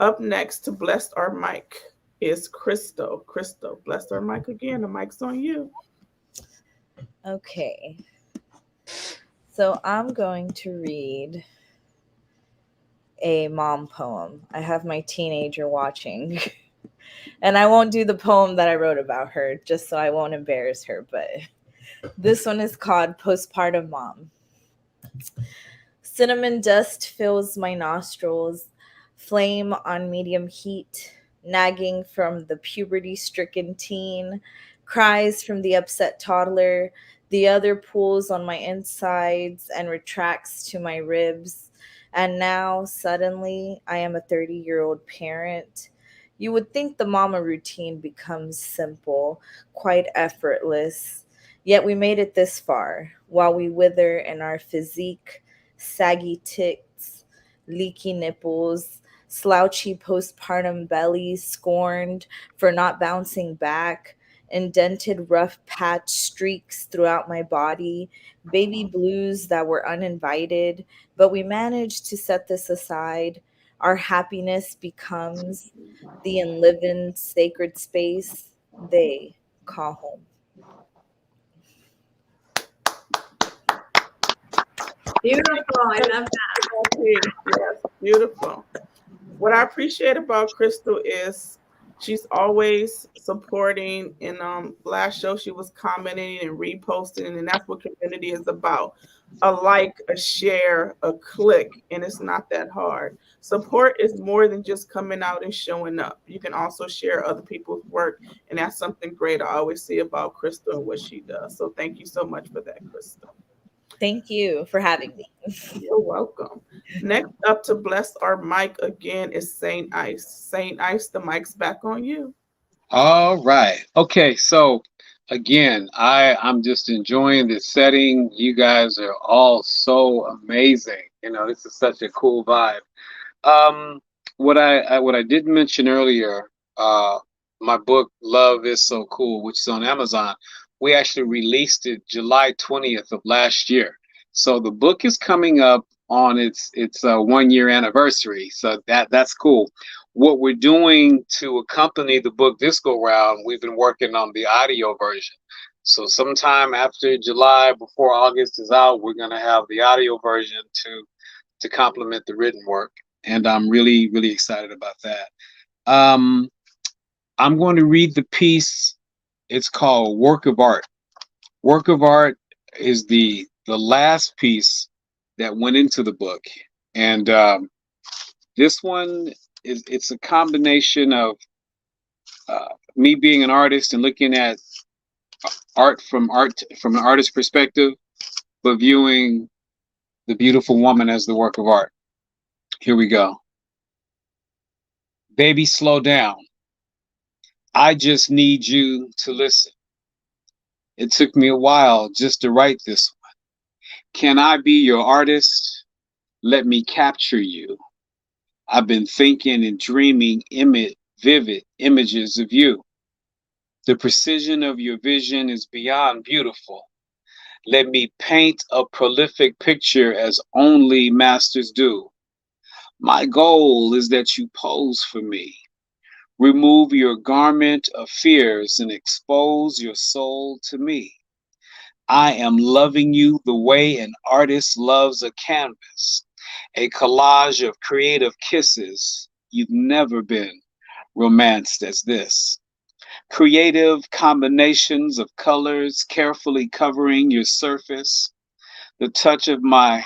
Up next to bless our mic is Crystal. Crystal, bless our mic again. The mic's on you. Okay. So I'm going to read a mom poem. I have my teenager watching. And I won't do the poem that I wrote about her just so I won't embarrass her, but this one is called Postpartum Mom. Cinnamon dust fills my nostrils, flame on medium heat, nagging from the puberty stricken teen, cries from the upset toddler, the other pulls on my insides and retracts to my ribs. And now, suddenly, I am a 30-year-old parent. You would think the mama routine becomes simple, quite effortless. Yet we made it this far, while we wither in our physique, saggy tits, leaky nipples, slouchy postpartum bellies scorned for not bouncing back, indented rough patch streaks throughout my body, baby blues that were uninvited, but we managed to set this aside. Our happiness becomes the enlivened sacred space they call home. Beautiful. I love that. Yes, beautiful. What I appreciate about Crystal is She's always supporting. And last show she was commenting and reposting, and that's what community is about. A like, a share, a click, and it's not that hard. Support is more than just coming out and showing up. You can also share other people's work, and that's something great I always see about Crystal and what she does. So thank you so much for that, Crystal. Thank you for having me. You're welcome. Next up to bless our mic again is Saint Ice. Saint Ice, the mic's back on you. All right. Okay. So again, I'm just enjoying this setting. You guys are all so amazing. This is such a cool vibe. Um, what I did mention earlier, uh, my book Love is So Cool, which is on Amazon. We actually released it July 20th of last year. So the book is coming up on its 1 year anniversary. So that's cool. What we're doing to accompany the book this go round, we've been working on the audio version. So sometime after July, before August is out, we're gonna have the audio version to complement the written work, and I'm really, really excited about that. Um, I'm going to read the piece. It's called Work of Art. Work of Art is the last piece that went into the book, and this one it's a combination of me being an artist and looking at art from an artist's perspective, but viewing the beautiful woman as the work of art. Here we go. Baby, slow down. I just need you to listen. It took me a while just to write this one. Can I be your artist? Let me capture you. I've been thinking and dreaming vivid images of you. The precision of your vision is beyond beautiful. Let me paint a prolific picture as only masters do. My goal is that you pose for me. Remove your garment of fears and expose your soul to me. I am loving you the way an artist loves a canvas, a collage of creative kisses. You've never been romanced as this. Creative combinations of colors carefully covering your surface, the touch of my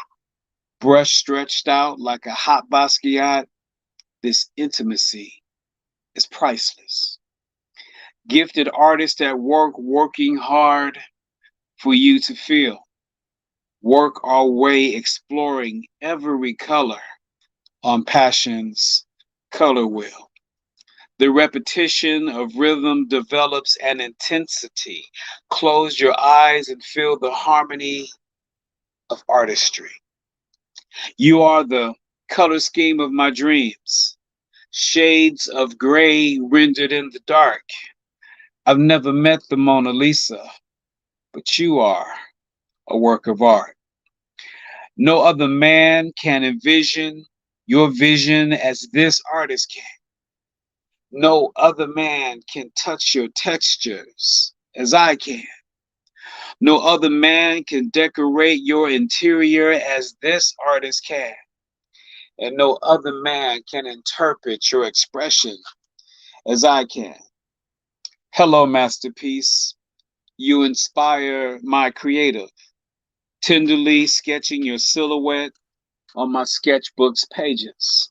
brush stretched out like a hot Basquiat. This intimacy is priceless. Gifted artists at work working hard for you to feel. Work our way exploring every color on passion's color wheel. The repetition of rhythm develops an intensity. Close your eyes and feel the harmony of artistry. You are the color scheme of my dreams. Shades of gray rendered in the dark. I've never met the Mona Lisa, but you are a work of art. No other man can envision your vision as this artist can. No other man can touch your textures as I can. No other man can decorate your interior as this artist can. And no other man can interpret your expression as I can. Hello, masterpiece. You inspire my creative, tenderly sketching your silhouette on my sketchbook's pages.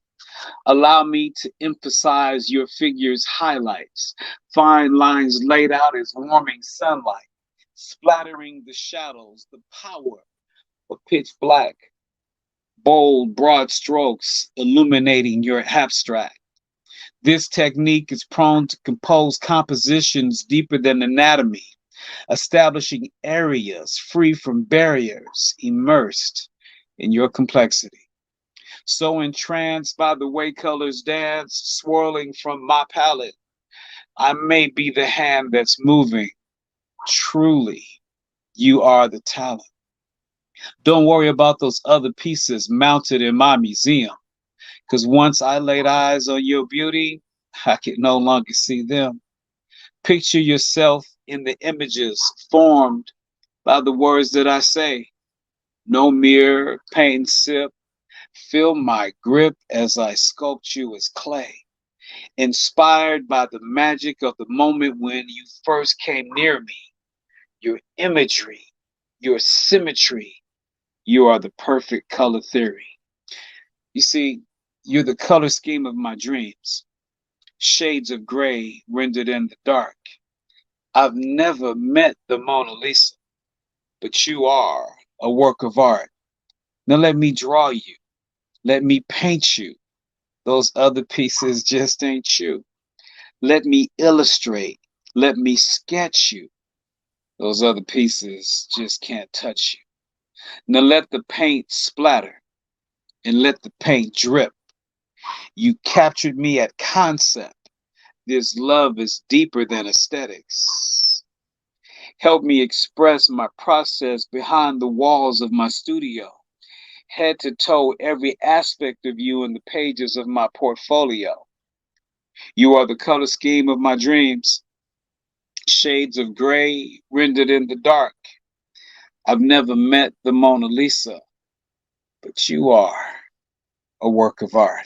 Allow me to emphasize your figure's highlights, fine lines laid out as warming sunlight, splattering the shadows, the power of pitch black, bold, broad strokes illuminating your abstract. This technique is prone to compose compositions deeper than anatomy, establishing areas free from barriers, immersed in your complexity. So entranced by the way colors dance, swirling from my palette, I may be the hand that's moving. Truly, you are the talent. Don't worry about those other pieces mounted in my museum, because once I laid eyes on your beauty, I could no longer see them. Picture yourself in the images formed by the words that I say. No mere paint sip. Feel my grip as I sculpt you as clay. inspired by the magic of the moment when you first came near me. Your imagery, your symmetry, you are the perfect color theory. You see, you're the color scheme of my dreams, shades of gray rendered in the dark. I've never met the Mona Lisa, but you are a work of art. Now let me draw you. Let me paint you. Those other pieces just ain't you. Let me illustrate. Let me sketch you. Those other pieces just can't touch you. Now let the paint splatter and let the paint drip. You captured me at concept. This love is deeper than aesthetics. Help me express my process behind the walls of my studio. Head to toe every aspect of you in the pages of my portfolio. You are the color scheme of my dreams, shades of gray rendered in the dark. I've never met the Mona Lisa, but you are a work of art.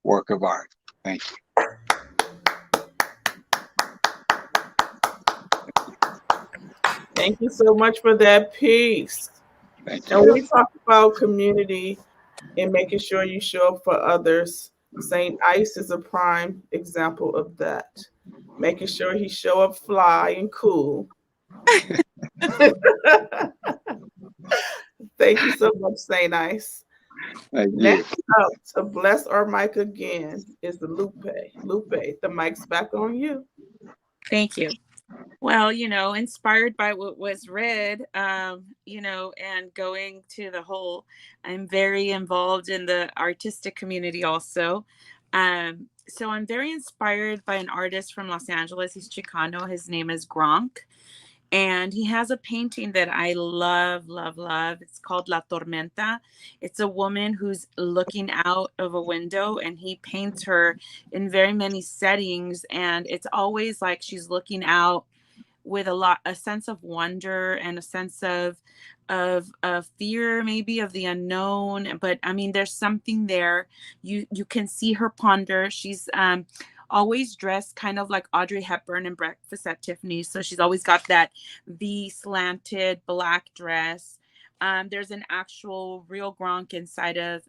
Work of art. Thank you. Thank you so much for that piece. Thank And you. we talk about community and making sure you show up for others. Saint Ice is a prime example of that. Making sure he show up fly and cool. Thank you so much, Saint Ice. Thank you. Next up to bless our mic again is the Lupe. Lupe, the mic's back on you. Thank you. Well, inspired by what was read, and going to the whole, I'm very involved in the artistic community also. So I'm very inspired by an artist from Los Angeles. He's Chicano. His name is Gronk. And he has a painting that I love, love, love. It's called La Tormenta. It's a woman who's looking out of a window, and he paints her in very many settings. And it's always like she's looking out with a sense of wonder and a sense of fear, maybe of the unknown. But I mean, there's something there. You can see her ponder. She's always dressed kind of like Audrey Hepburn in Breakfast at Tiffany's. So she's always got that V slanted black dress. There's an actual real Gronk inside of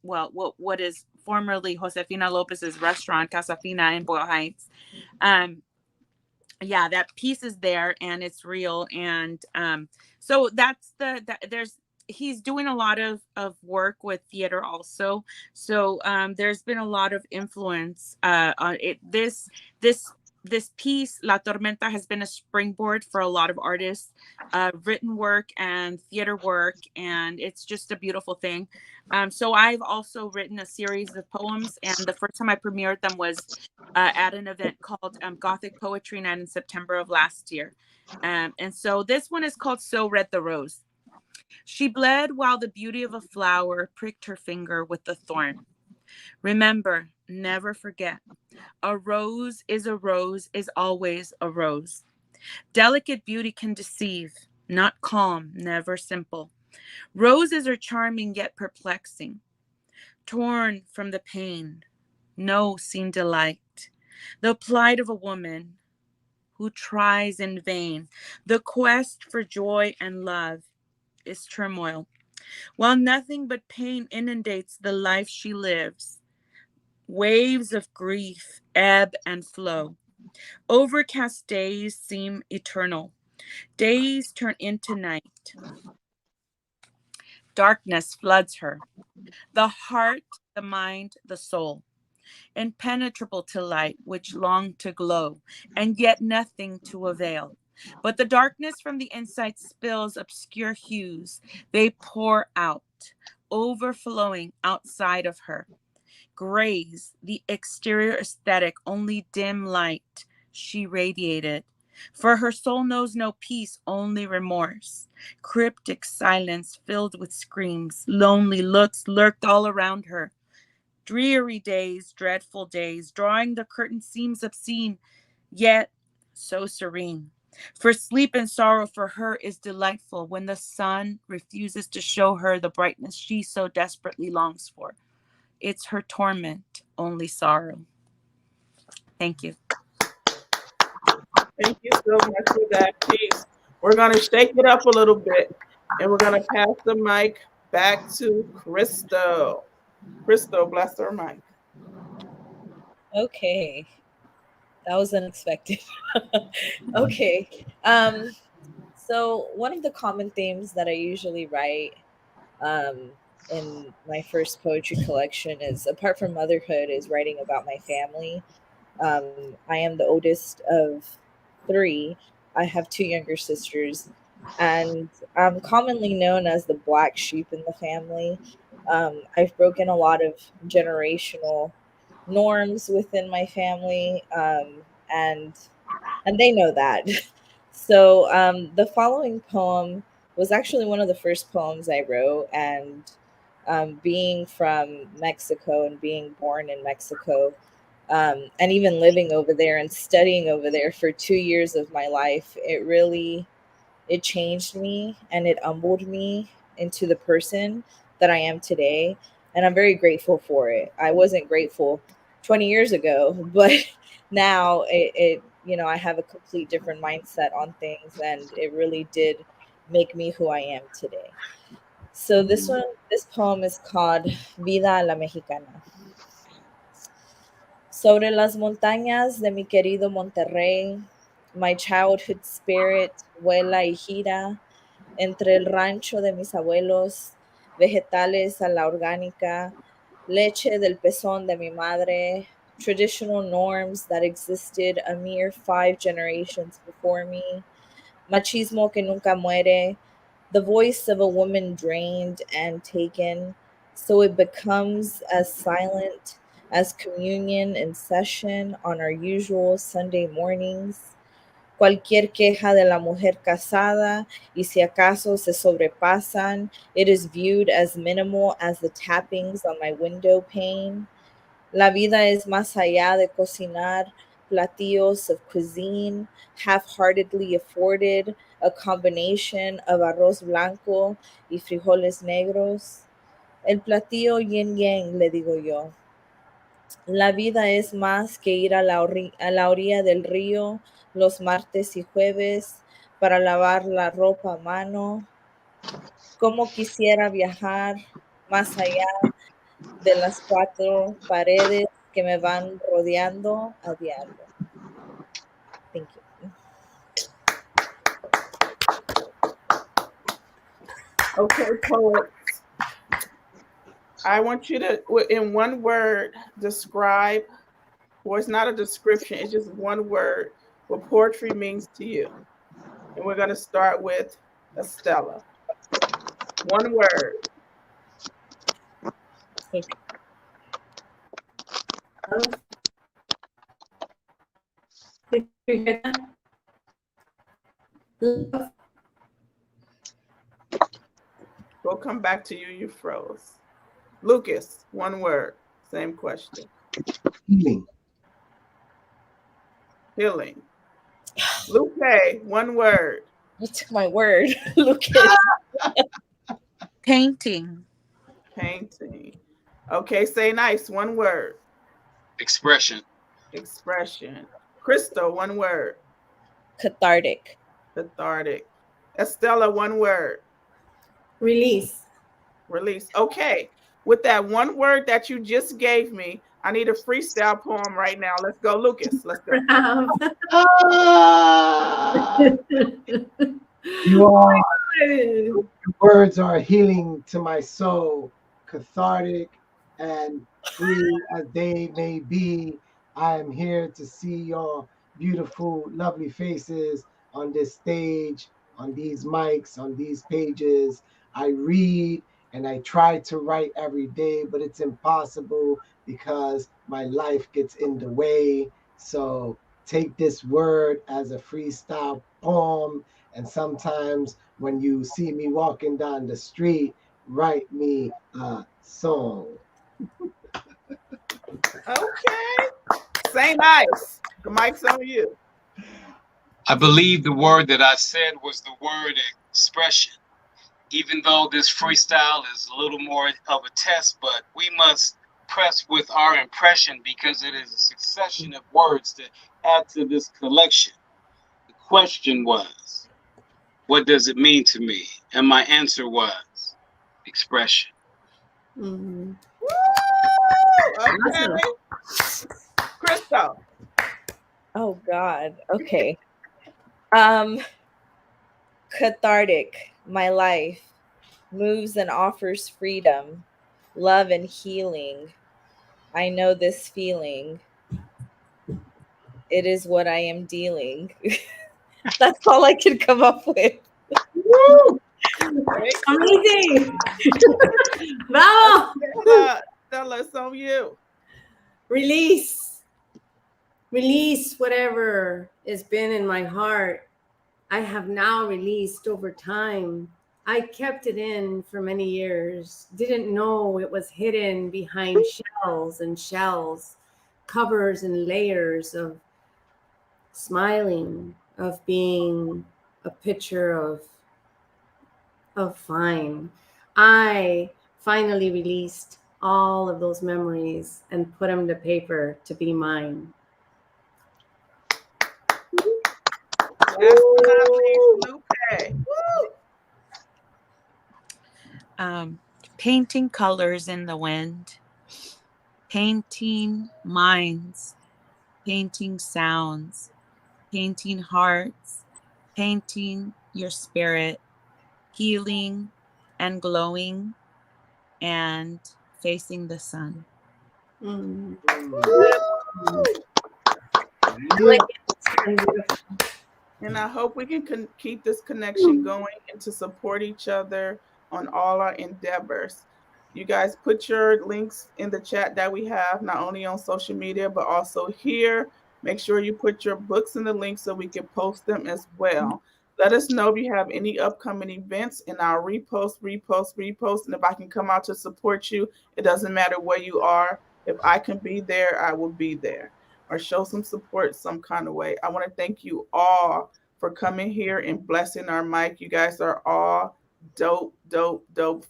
what is formerly Josefina Lopez's restaurant, Casa Fina in Boyle Heights. Yeah, that piece is there and it's real. And so that's there's he's doing a lot of work with theater also. So there's been a lot of influence on it. This piece, La Tormenta, has been a springboard for a lot of artists, written work and theater work, and it's just a beautiful thing. So I've also written a series of poems, and the first time I premiered them was at an event called Gothic Poetry Night in September of last year. And so this one is called So Red the Rose. She bled while the beauty of a flower pricked her finger with the thorn. Remember, never forget, a rose, is always a rose. Delicate beauty can deceive, not calm, never simple. Roses are charming yet perplexing, torn from the pain, no seen delight. The plight of a woman who tries in vain. The quest for joy and love is turmoil. While nothing but pain inundates the life she lives, waves of grief ebb and flow. Overcast days seem eternal. Days turn into night. Darkness floods her. The heart, the mind, the soul, impenetrable to light, which long to glow, and yet nothing to avail. But the darkness from the inside spills obscure hues. They pour out, overflowing outside of her. Grays, the exterior aesthetic, only dim light she radiated. For her soul knows no peace, only remorse. Cryptic silence filled with screams, lonely looks lurked all around her. Dreary days, dreadful days, drawing the curtain seems obscene, yet so serene. For sleep and sorrow for her is delightful when the sun refuses to show her the brightness she so desperately longs for. It's her torment, only sorrow. Thank you. Thank you so much for that piece. We're going to shake it up a little bit and we're going to pass the mic back to Crystal. Crystal, bless her mic. Okay, that was unexpected. Okay. So one of the common themes that I usually write um, in my first poetry collection is, apart from motherhood, is writing about my family. I am the oldest of three. I have two younger sisters, and I'm commonly known as the black sheep in the family. I've broken a lot of generational norms within my family, and they know that. So the following poem was actually one of the first poems I wrote, and being from Mexico and being born in Mexico, and even living over there and studying over there for 2 years of my life, it changed me and it humbled me into the person that I am today. And I'm very grateful for it. I wasn't grateful 20 years ago, but now I have a complete different mindset on things, and it really did make me who I am today. So this poem is called Vida a la Mexicana. Sobre las montañas de mi querido Monterrey, my childhood spirit vuela y gira entre el rancho de mis abuelos, vegetales a la orgánica, leche del pezón de mi madre, traditional norms that existed a mere 5 generations before me, machismo que nunca muere, the voice of a woman drained and taken, so it becomes as silent as communion in session on our usual Sunday mornings. Cualquier queja de la mujer casada, y si acaso se sobrepasan, it is viewed as minimal as the tappings on my window pane. La vida es más allá de cocinar platillos of cuisine, half-heartedly afforded, a combination of arroz blanco y frijoles negros. El platillo yin yang, le digo yo. La vida es más que ir a a la orilla del río los martes y jueves para lavar la ropa a mano. Como quisiera viajar más allá de las 4 paredes que me van rodeando a diario. Thank you. Okay, poets. I want you to, in one word, describe, or it's not a description, it's just one word, what poetry means to you. And we're going to start with Estella. One word. Okay. Did you hear that? Love. We'll come back to you. You froze. Lucas, one word. Same question. Healing. Healing. Lupe, one word. You took my word, Lucas. Painting. Painting. Okay, say nice. One word. Expression. Expression. Crystal, one word. Cathartic. Cathartic. Estella, one word. Release. Release. Okay. With that one word that you just gave me, I need a freestyle poem right now. Let's go, Lucas. Let's go. Ah, you are, your words are healing to my soul, cathartic and free as they may be. I am here to see your beautiful, lovely faces on this stage, on these mics, on these pages. I read and I try to write every day, but it's impossible because my life gets in the way. So take this word as a freestyle poem. And sometimes when you see me walking down the street, write me a song. Okay. Say nice. The mic's on you. I believe the word that I said was the word expression. Even though this freestyle is a little more of a test, but we must impressed with our impression because it is a succession of words to add to this collection. The question was, what does it mean to me? And my answer was expression. Mhm. Woo! Awesome. Okay. Crystal. Oh God. Okay. Um, cathartic. My life moves and offers freedom, love and healing. I know this feeling. It is what I am dealing. That's all I can come up with. Woo! Great. Amazing. Bravo. Stella, it's on you. Release. Release whatever has been in my heart. I have now released over time. I kept it in for many years, didn't know it was hidden behind shells and shells, covers and layers of smiling, of being a picture of fine. I finally released all of those memories and put them to paper to be mine. Last but not least, Lupe. Woo! Painting colors in the wind, painting minds, painting sounds, painting hearts, painting your spirit, healing and glowing and facing the sun. Mm. Woo! And I hope we can keep this connection going and to support each other on all our endeavors. You guys put your links in the chat that we have, not only on social media, but also here. Make sure you put your books in the link so we can post them as well. Let us know if you have any upcoming events, and I'll repost. And if I can come out to support you, it doesn't matter where you are. If I can be there, I will be there or show some support some kind of way. I want to thank you all for coming here and blessing our mic. You guys are all dope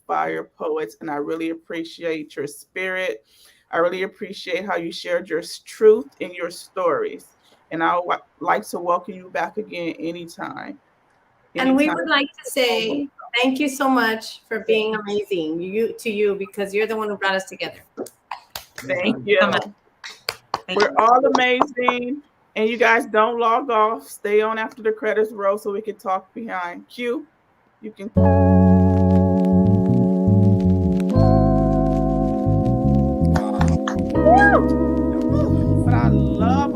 fire poets, and I really appreciate your spirit. I really appreciate how you shared your truth and your stories. And I would like to welcome you back again anytime. And we Anytime. would like to say thank you so much for being amazing, you because you're the one who brought us together. Thank you. so much. Thank We're all amazing. And you guys don't log off. Stay on after the credits roll so we can talk behind. Q, you can. What I love